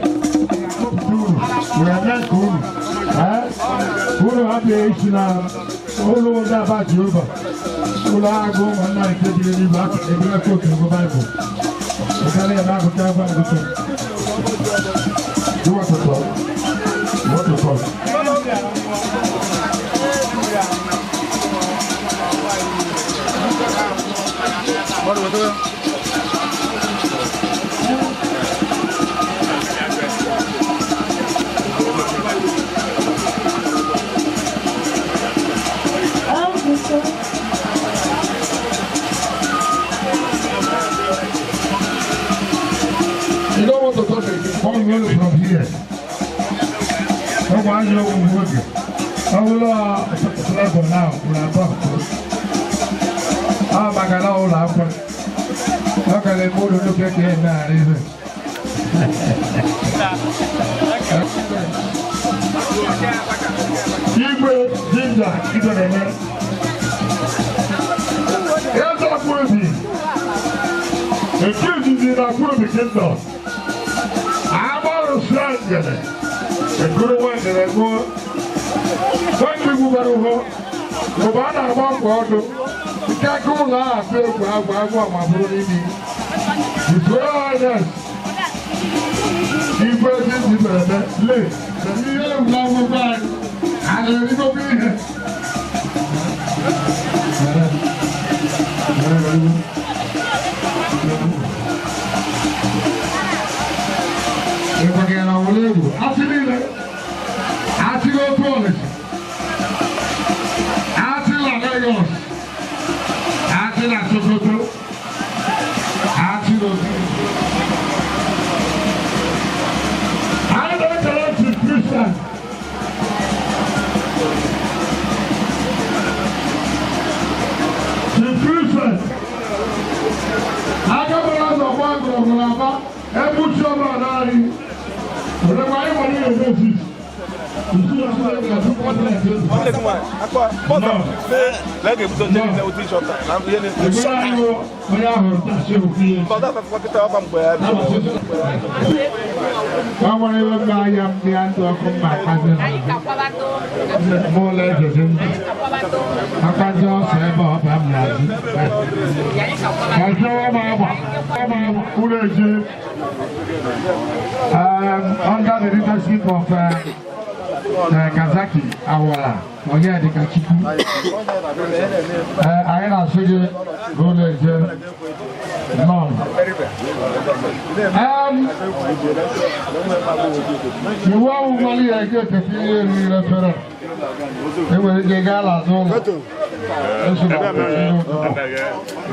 we are not cool Ulu happy Ishina, Ulu Daba Juba, Ula go one night to the back, and we are cooking the Bible. The Kali and Abu Java and the King. Do what to talk. What to talk. What was it? You don't want to touch it, come from here. No one you will work it. I will travel now, my God, all happen. How can they put a look at it now? Ginger, here's our movie. The kids in our movie kingdom. I'm all strong. The good one that I go. When we move over, the one I want to the can't laugh. I want my brother. It's very nice. He was in the late. The real love of God. I don't know be here. Under the leadership of Kazaki Awala, Oya de Kachiku, I am Suji Village Mom. You want money I get a few years in the restaurant. They will get Gala Zone.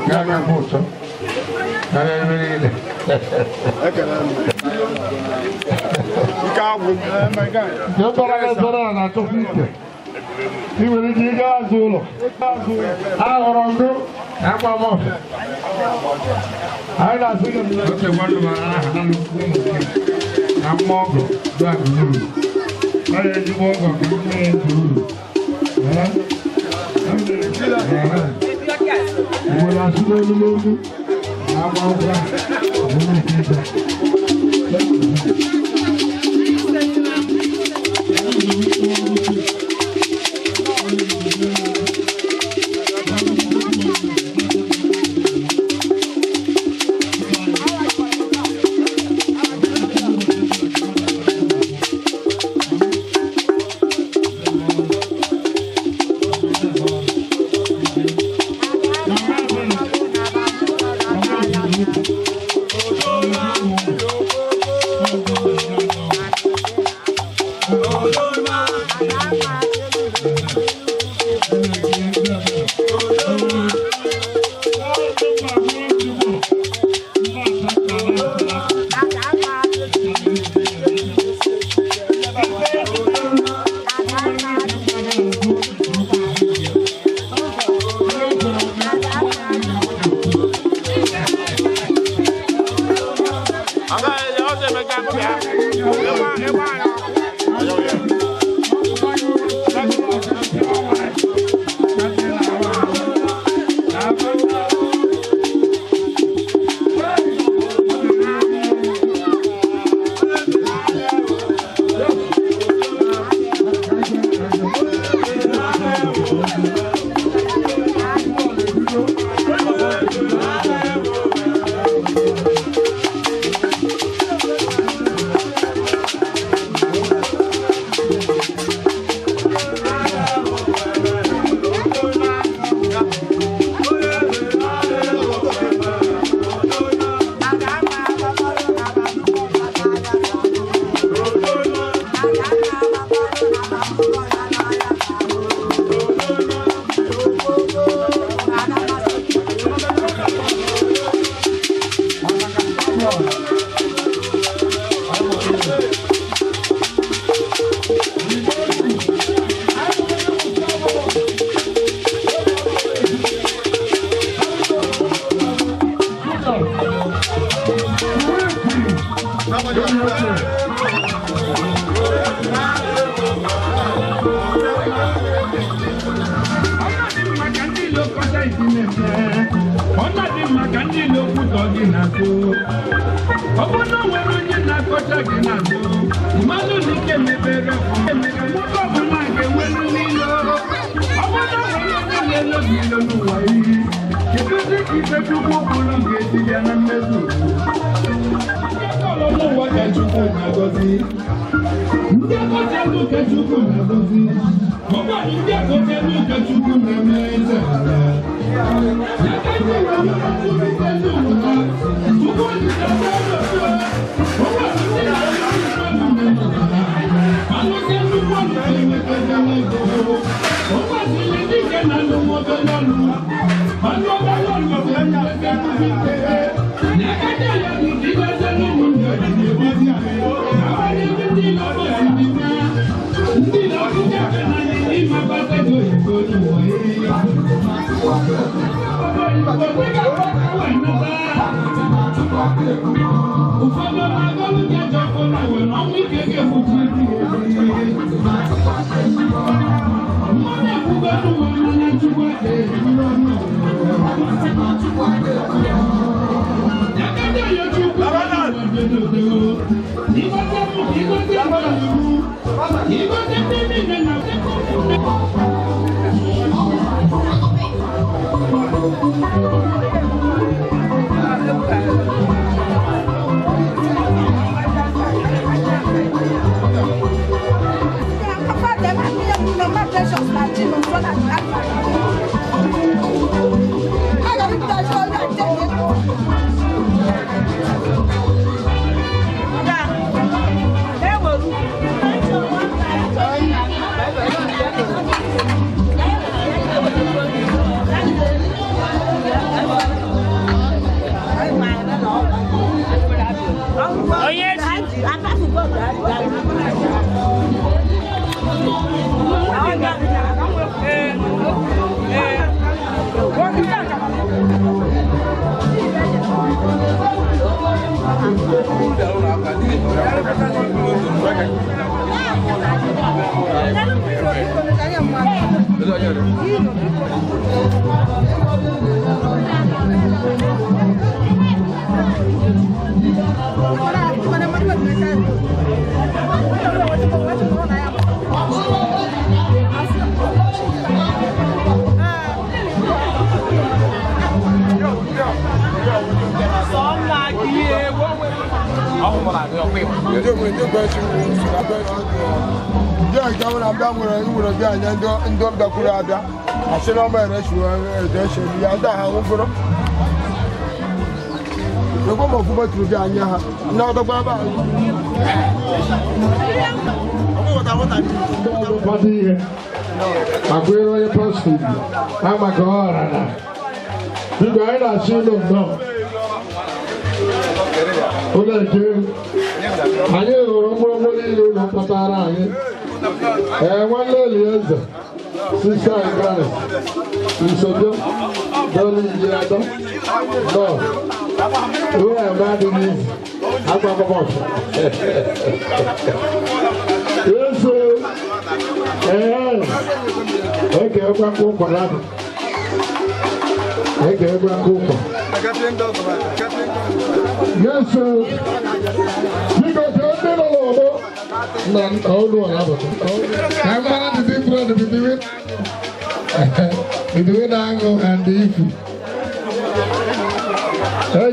Gaga Bosa. He will give us Zulu. I think I'm one of Ufana magolu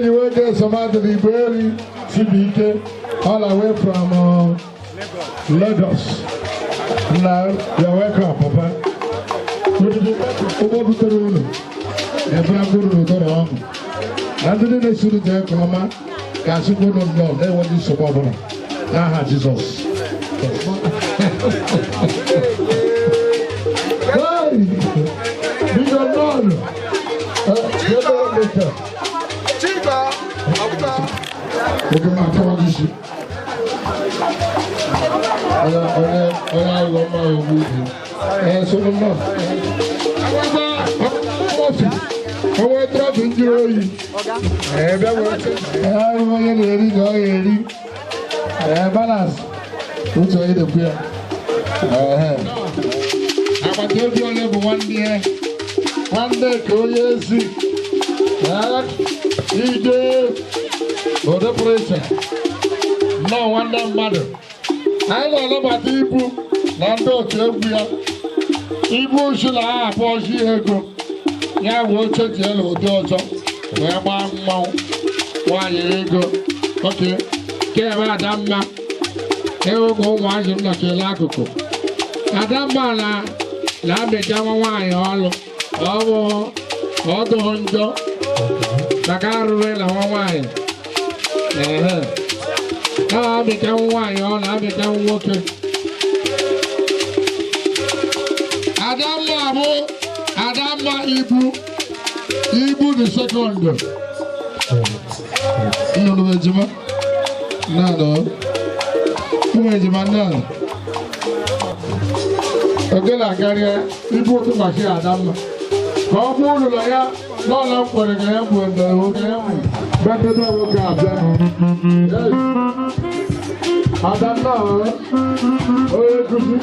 You will get some out of the very CBK all the way from Lagos. Now, you're welcome, Papa. Jesus. Balance. What's your head here? I'm going to level 1 day. 1 day, go yes. For the pressure. No wonder matter. I don't know about people. Nando Kebia. Ibu should have a she ego. Ya watch it yellow daughter. Where my mouth. Why you go? Okay. Kera Adamba. Ewo go waje na kela akụkụ. Adamba na abịawa nwaanyị ọlụ. Ọbụ ọdụ njọ. Maka arụrụ na nwaanyị. Na-abịawa nwaanyị ọlụ, abịawa nwoke. Adamba bụ Adamba Ibu the second. Nnụnụ ejima. No. Come on, man. Okay, la carrière. Il faut tout marcher à dame. Quand vous le voyez, non, là, pour le gars, pour le gars, maintenant, vous gardez. Madame, là, oh, écoutez.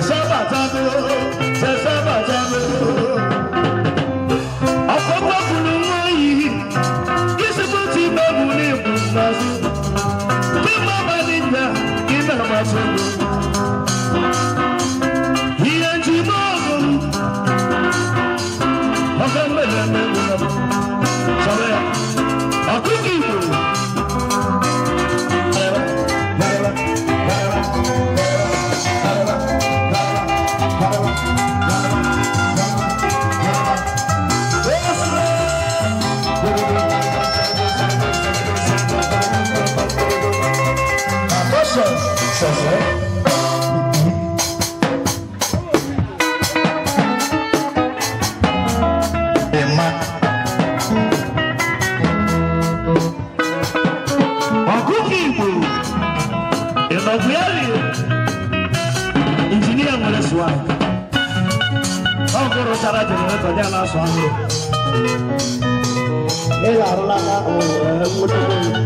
Sabatago Engineer nwere swag. Ọ gụrụ chara generator dị na-asụ ahụ. Ị ga-arụla ka nwụrụ.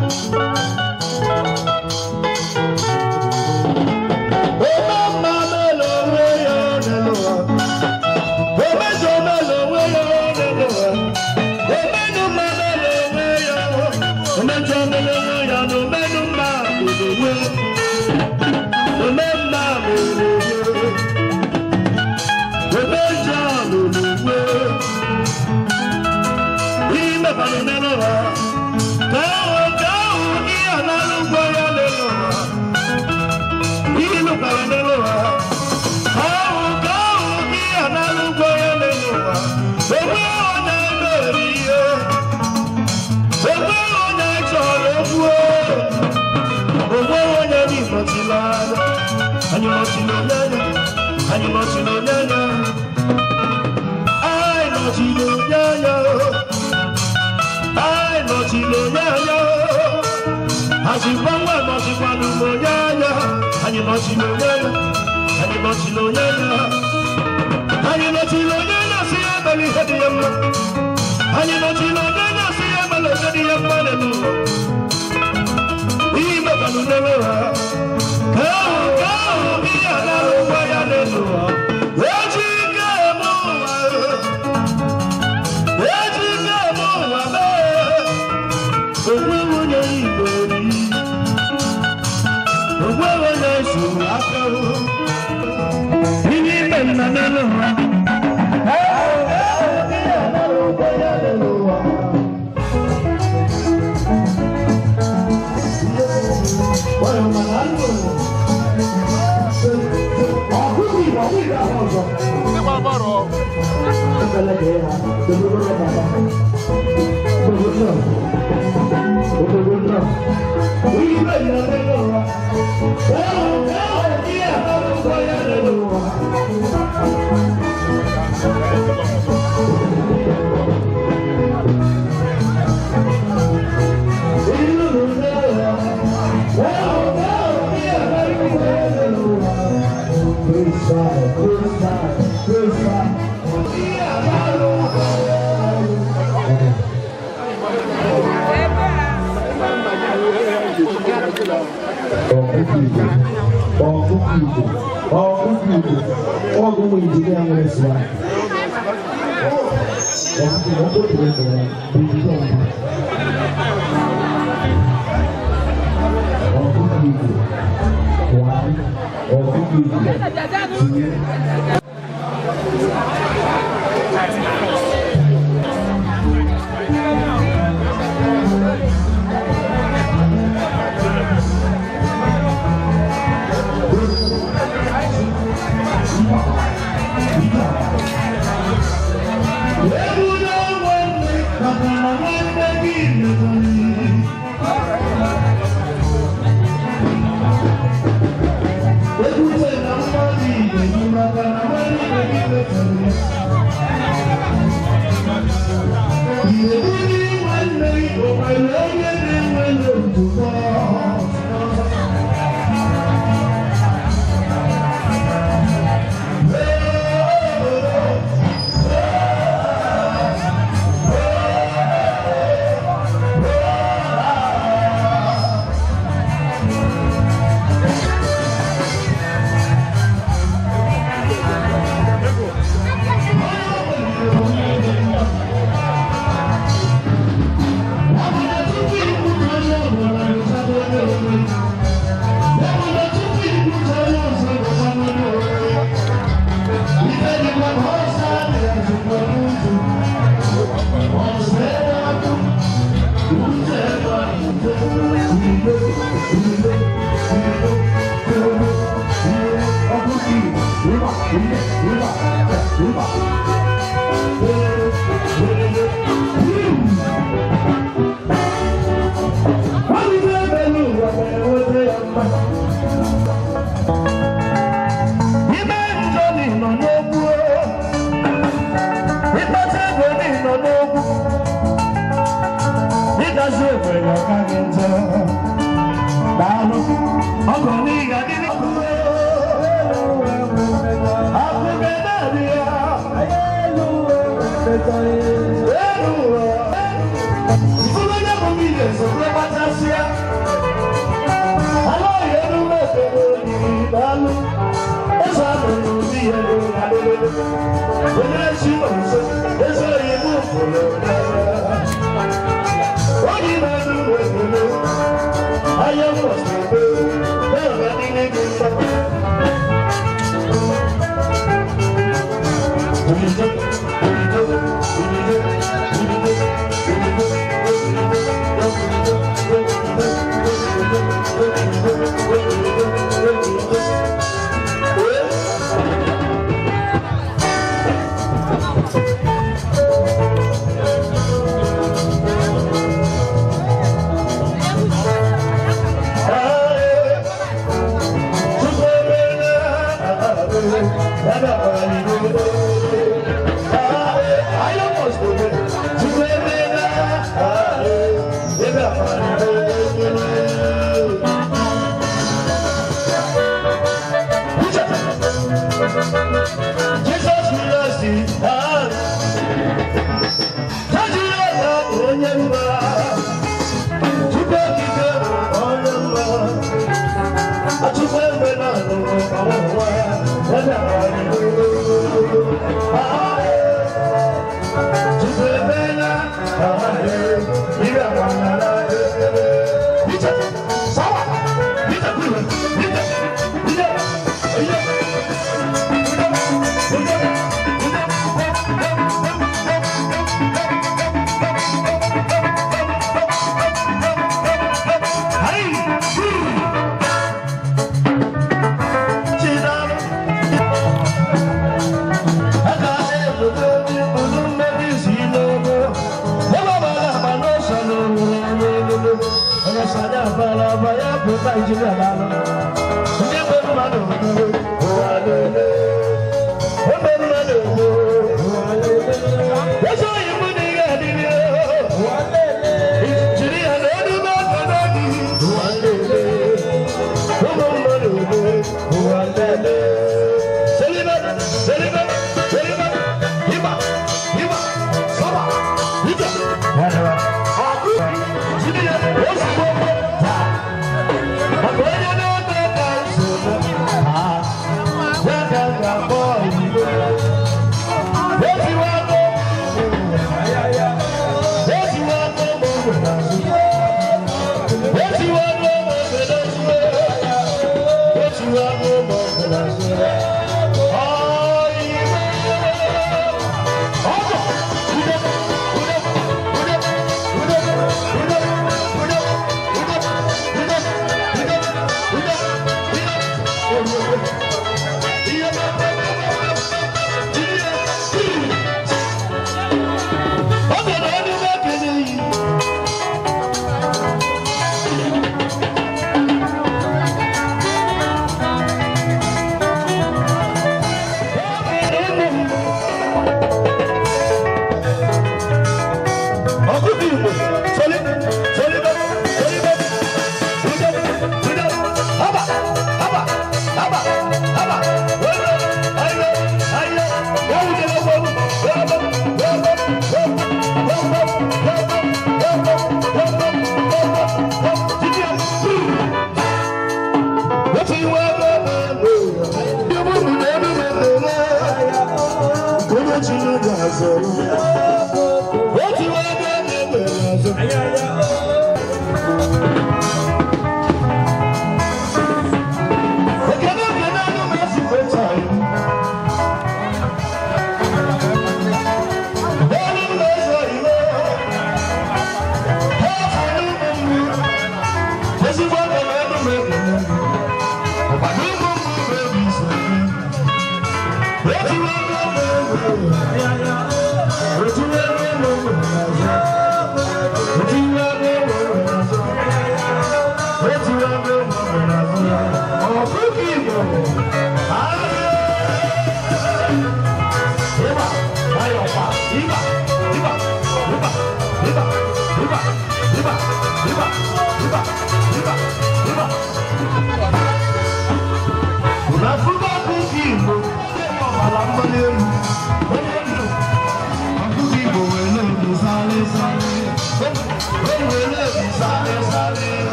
Ọkọ̀ ní ìyá dídí.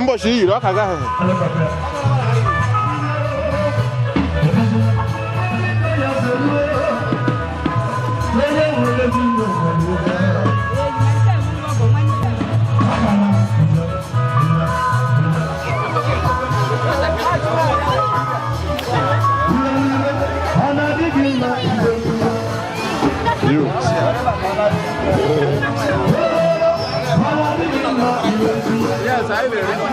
Mbọchị yiri ọka gaghị. Yes, I will.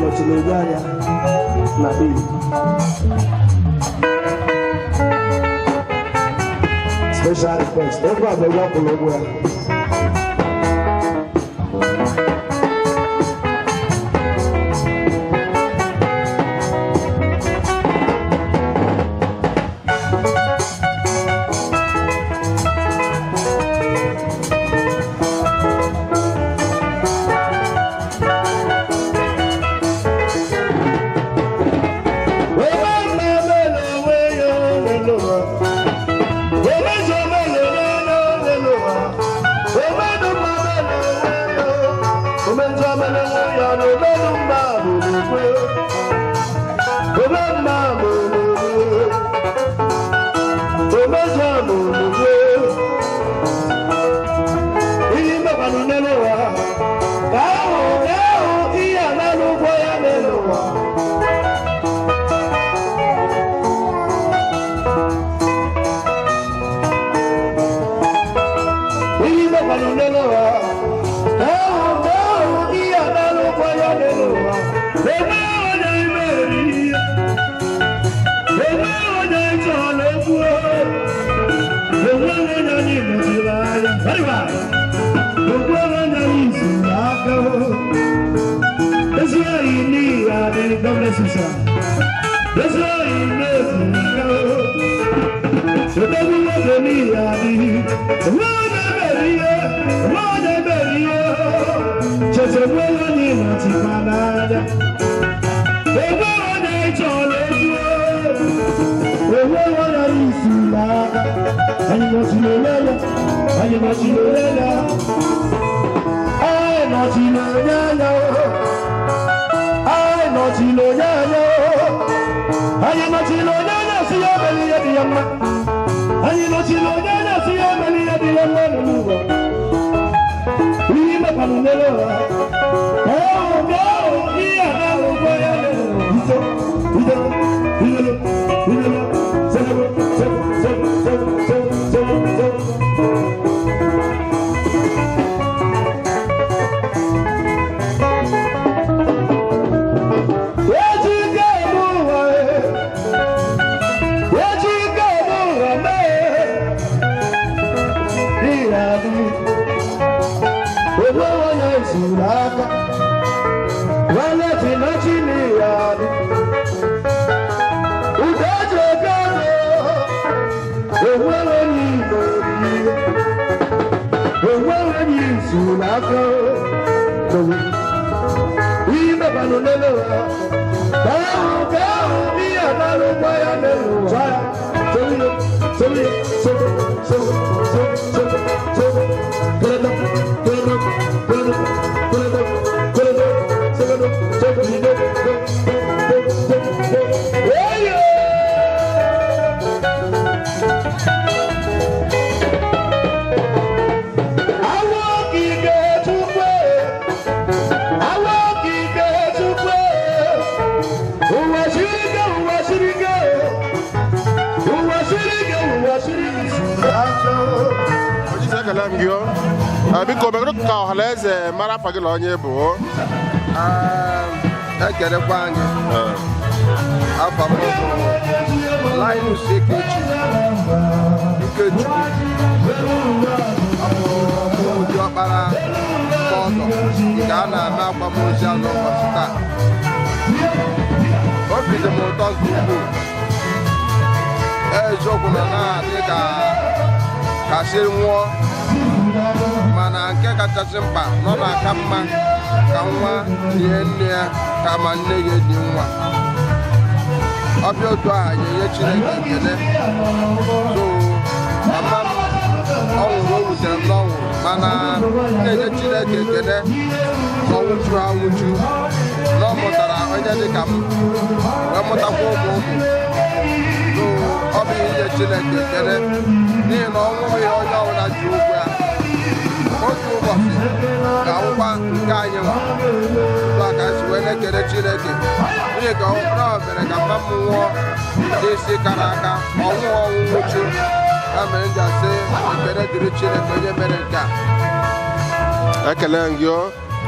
nọchiri obi anya na be special request ebe a bụ egwu akwụrụ ụgwọ ya biko megoro ka ọhanaeze mara afa gị na onye bụ ekelekwa anyị afa m bụ Linus Ekechi ụdị ọkpara ọzọ nke a na-eme akwamozu ya n'ụbọchị taa obi dị m ụtọ nke ukwuu eziokwu nọ na-adị ka siri nwụọ mana nke kachasị mkpa nọ na-aka mma ka nwa lie nne ya ka ma nne ya dị nwa ọbịa otu aha nye Chineke ekele so mama m ọ nwụrụ o wutere m n'ọnwụ mana na-enye Chineke ekele na ọ nwụchuru anwụchu na ọ mụtara onye dịka m wee mụtakwa ụmụ so ọ bụ inye Chineke ekele n'ihi na ọ nwụghị onye ọbụla ji ụgwọ ya otu ụbọchị ga-awụkwa nke anyị nwa otu aka si wee na-ekele Chineke n'ihi ka ọ mere ka mma m nwụọ n'isi kara aka ọnwụ nwụchu ya mere m ji asị ekele dịrị Chineke onye mere nke a ekele gị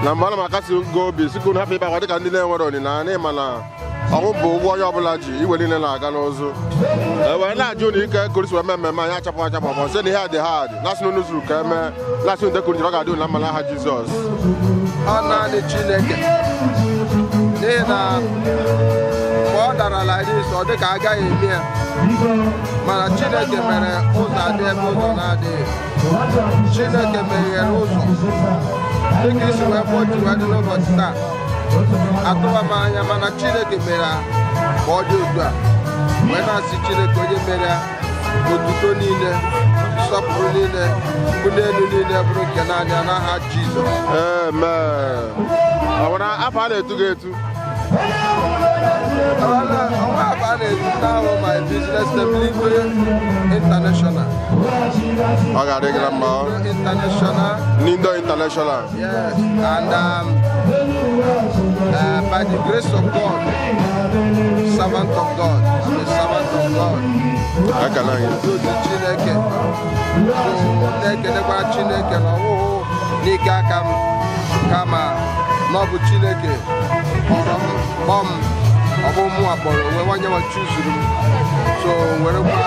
na mgbe ana m akasi go obi sikwu na hapụ ịba akwa dịka ndị na-enwere olileanya ịma na ọnwụ bụ ụgwọ onye ọbụla ji iwe niile na-aga n'ụzụ wee na-ajụ na ike korisi wee mee mmemme anyị achapụ ọ sị na ihe dị hard lasị n'ụlọ zuru ka eme lasị nde kwuru ọ ga-adị na mma n'aha Jizọs ọ naanị Chineke n'ihi na mgbe ọ dara ala isi ọ dị ka agaghị eme ya mana Chineke mere ụzọ adị ebe ụzọ na-adịghị Chineke meghere ụzọ dịka isi wee bụ otu wee dị n'ụbọchị taa atụba m anya mana Chineke mere ka ọ dị otu a wee na-asị Chineke onye mere ya otuto niile nsọpụrụ niile mbuli elu niile bụrụ nke naanị ya n'aha Jizọs amen. Ọ nwere afọ a na-etu gị etu ọnwa abụọ a na-etu n'ahụ my business Temple International ọ ga-adị gị na mma International Nindo International yes and by the grace of God servant of God I'm a servant of God ekele gị ozi Chineke na-ekelekwara Chineke na ọwụhụ n'ike aka m kama na ọ bụ Chineke kpọrọ m kpọọ m ọ bụ mụ akpọrọ onwe nwanye nwa chuzuru m so werekwa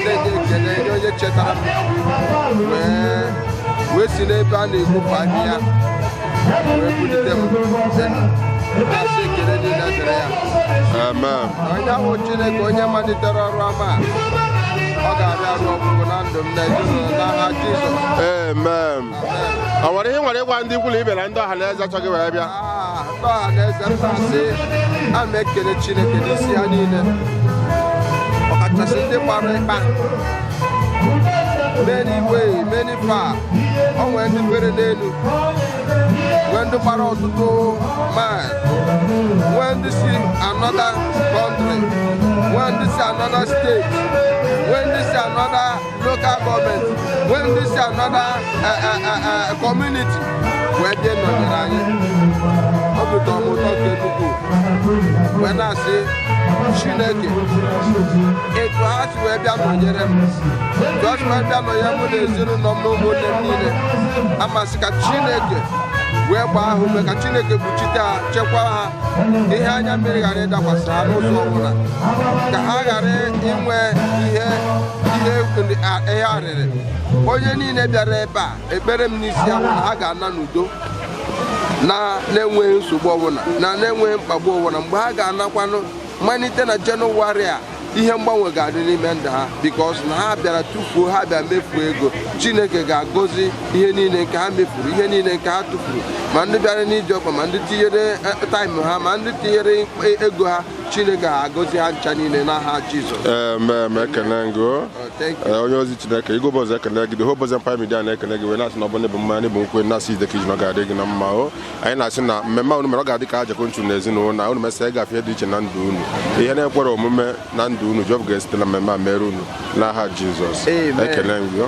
na-enye ekele nye onye chetara m wee si n'ebe a na-egwupụ ahịhịa wee bulite m asị ekele niile dịrị ya amen. onye ahụ Chineke onye malitere ọrụ ọma ọ ga-abịa arụ ọgwụgwụ na ndụ m na ezinụlọ n'aha Jizọs amen. Ọ nwere ihe nwere ịgwa ndị ikwu na ibe na ndị ọha na eze achọghị wee bịa ndị ọha na eze m na-asị a ma ekele Chineke n'isi ha niile ọkachasị ndị gbara ịkpa many way many far o nwere ndị kwere n'elu nwee ndị gbara ọtụtụ mile nwee ndị si another country nwee ndị si another state nwee ndị si another local government nwee ndị si another community wee bịa nọnyere anyị obi tọrọ m ụtọ nke nnukwu wee na-asị Chineke etu ha si wee bịa nọnyere m etu ha si wee bịa nọnyere m na ezinụlọ m na ụmụnne m niile amasị ka Chineke wee gbaa ha ume ka Chineke kpuchite ha chekwaa ha ihe anya mmiri ghara ịdakwasị ha n'ụzọ ọbụla ka ha ghara inwe ihe arịrị onye niile bịara ebe a ekpere m n'isi ya na ha ga-ana n'udo na-enweghị nsogbu ọbụla na-enweghị mkpagbu ọbụla mgbe ha ga-anakwanụ malite na Jenụwarị a ihe mgbanwe ga-adị n'ime ndụ ha bikos na ha bịara tufuo ha bịa mefuo ego Chineke ga-agọzi ihe niile nke ha mefuru ihe niile nke ha tụfuru ma ndị bịara n'ije ọkpa ma ndị tinyere taịm ha ma ndị tinyere ego ha Chineke ga-agọzi ha ncha niile n'aha Jizọs ekele gị onye ozi Chineke igwe ụbọchị ekele gị Hope Empire Media na-ekele gị wee na-asị na ọ bụ ndị bụ mmanya bụ nkwe na-asị ideka iji na ọ ga-adị gị na mma anyị na-asị na mmemme unu mere ọ ga-adị ka ajọkọ nchu na ezinụlọ na unu mesịa ịgafe dị iche na ndụ unu ihe na-ekwere omume na ndụ unu Jehova ga-esite na mmemme a mere unu n'aha Jizọs ekele gị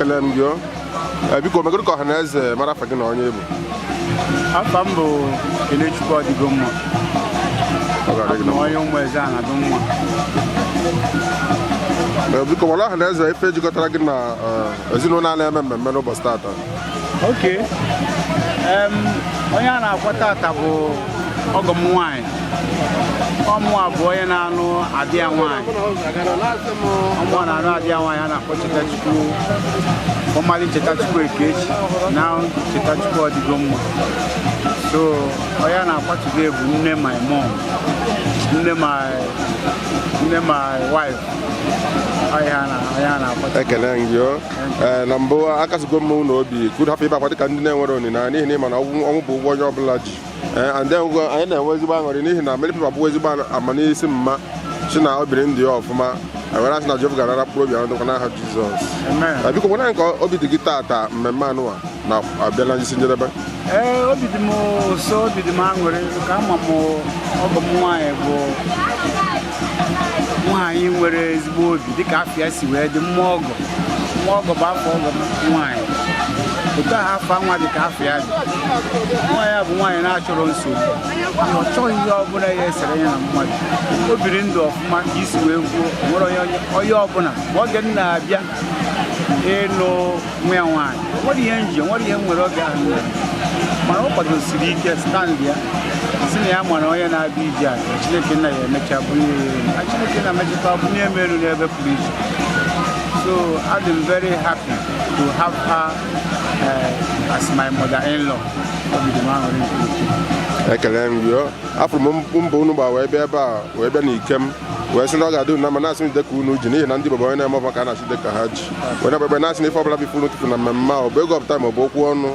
ekele m gị biko megoro ka ọha na eze mara afa gị na onye bụ afa m bụ Kelechukwu ọdịgo mma onye ụmụ eze a na-adụ mma biko wala ọha na eze ife jikọtara gị na ezinụlọ a na-eme mmemme n'ụbọchị tata oke onye a na-akwa tata bụ ọgọ m nwaanyị ọmụa bụ onye na-anụ adị ya nwaanyị ọmụa na-anụ adị ya nwaanyị a na-akpọ Chetachukwu ọmalị Chetachukwu Ekechi na Chetachukwu ọdịgo mma so onye a na-akwatugo bụ nne my mom nne my wife ekele gị na mbụ akasịgo m ụlọ obi kwuru hapụ ibe akwa dịka ndị na-enwere onyinye n'ihi na ịma na ọnwụ bụ ụgwọ onye ọbụla ji anyị na-enwe ezigbo aṅụrị n'ihi na mmiri papa bụ ezigbo amanisi mma chi na o biri ndụ ya ọfụma were asị na Jehova ga-anara mkpụrụ obi ahụ n'aha Jizọs biko nwere nke obi dị gị tata mmemme anụwa na-abịala n'isi njedebe obi dị m ụsọ obi dị m aṅụrị ka ama m ọgọ m nwaanyị bụ nwaanyị nwere ezigbo obi dịka afọ ya si wee dị mma ọgọ bụ afọ ọgọ m nwaanyị otu ahụ afọ nwa dịka afọ ya dị nwaanyị a bụ nwaanyị na-achọrọ nsogbu ọ chọghị ihe ọbụla ya esere ya na mmadụ o biri ndụ ọfụma ka isi wee kwuo nwere onye ọbụla ma oge m na-abịa ịlụ nwa ya nwaanyị nwere ihe nji nwere ihe nwere oge ahụ mana ọ kwadosiri ike stand ya si na ya mara onye na-abịa ije a Chineke nna ya emecha bunye ya Chineke na-emechakwa bunye m elu n'ebe pụrụ iche so I'm very happy to have her as my mother-in-law. ekele m gị afọ mbọ unu gba wee bịa ebe a wee bịa n'ikem wee sị na ọ ga-adị na ma na-asị dịka unu ji n'ihi na ndị baba onye na-eme ọba ka a na-asị dịka ha ji wee na-akpekpe na-asị na ife ọbụla bifuru tupu na mmemme ọ bụ ego ọpụta ma ọ bụ okwu ọnụ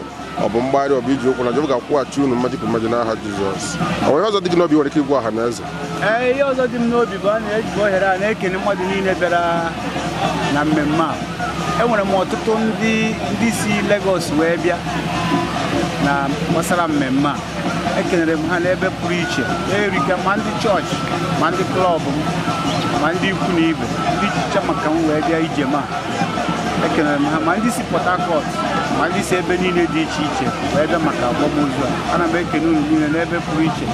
ọ bụ mgbagharị ọ bụ iji okwu na Jehova ga-akwụghachi unu mmajipụ mmaji n'aha Jizọs ọ ihe ọzọ dị gị n'obi nwere ike igwe ọha na eze ihe ọzọ dị m n'obi bụ a na-ejibe ohere a na-ekene mmadụ niile bịara na mmemme a enwere m ọtụtụ ndị si Lagos wee bịa na gbasara mmemme a ekenere m ha n'ebe pụrụ iche erika ma ndị chọọchị ma ndị klọbụ m ma ndị ikwu na ibe ndị chicha maka m wee bịa ije ma ekenere m ha ma ndị si Port Harcourt ma ndị si ebe niile dị iche iche wee bịa maka akwamozu a ana m ekene unu niile n'ebe pụrụ iche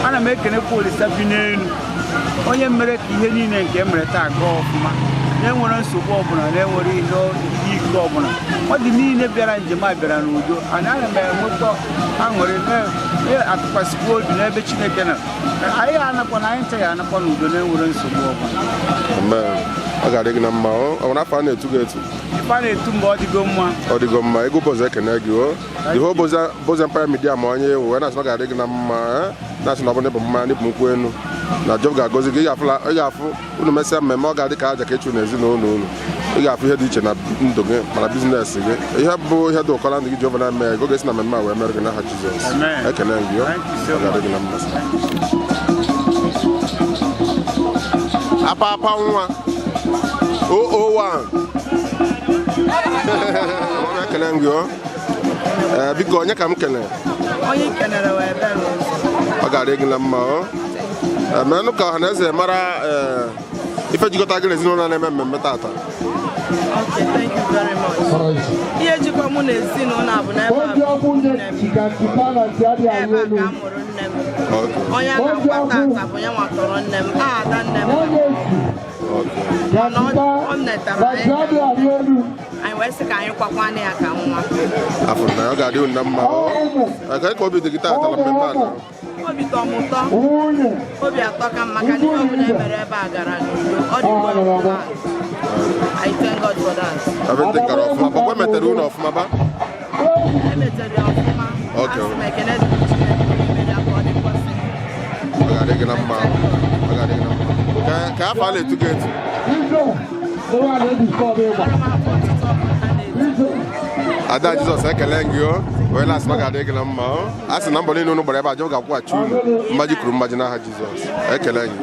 ana m ekenekwa Olisa bi n'elu onye mere ka ihe niile nke emere taa gaa ọfụma na-enwere nsogbu ọbụla na-enwere ihe ike ọbụla ọ dị niile bịara njem a bịara n'udo ana m enwekọ aṅụrị na-atụkwasịkwa obi n'ebe Chineke na anyị anakwa na anyị ncha ya anakwa n'udo na-enwere nsogbu ọbụla ọ ga-adị gị na mma ọ nwere afọ a na-etu gị etu ife a na-etu mgbe ọ dịgo mma ego ụbọchị ekene gị o boza Empire Media ma onye wee na-asị na ọ ga-adị gị na mma na-asị na ọ bụ n'ịbụ mma n'ịbụ nkwụ enu na Jehova ga-agọzi gị ị ga-afụ unu mesịa mmemme ọ ga-adị ka aja ka ịchụ na ezinụlọ unu ị ga-afụ ihe dị iche na ndụ gị mana biznes gị ihe bụ ihe dị ụkọ na ndụ gị Jehova na-eme ego ga-esi na mmemme a wee mere gị n'aha Jizọs ekene gị ọ ga-adị gị na mma apa nwa 001 ekele m gị biko onye ka m kele ọ ga-adị gị na mma menụ ka ọha na eze mara ife jikọta gị n'ezinụlọ na-eme mmemme tata ihe jikọ mụ na ezinụlọ bụ n'ebe a ka a mụrụ nne m onye a na-akwa tata bụ onye nwatọrọ nne m ada nne m mana ọ netara anyị wee sị ka anyị kwakwana ya ka nwa afọ na ọ ga-adị na mma ka obi dị gị tata na mmemme a obi tọ m ụtọ obi atọ ka m maka n'ihe ọbụla emere ebe a gara n'udo ọ dị I thank God for that. Everything gara ọfụma papa metere unu ọfụma ba emetere ya ọfụma asị m ekene dị ọ ga-adị gị na mma ka afọ a na-etu gị etu Ada Jizọs ekele gị wee na-asị na ọ ga-adị gị na mma a sị na mbọ niile unu gbara ebe a Jehova ga-akwụghachi unu mmaji kwuru mmaji n'aha Jizọs ekele gị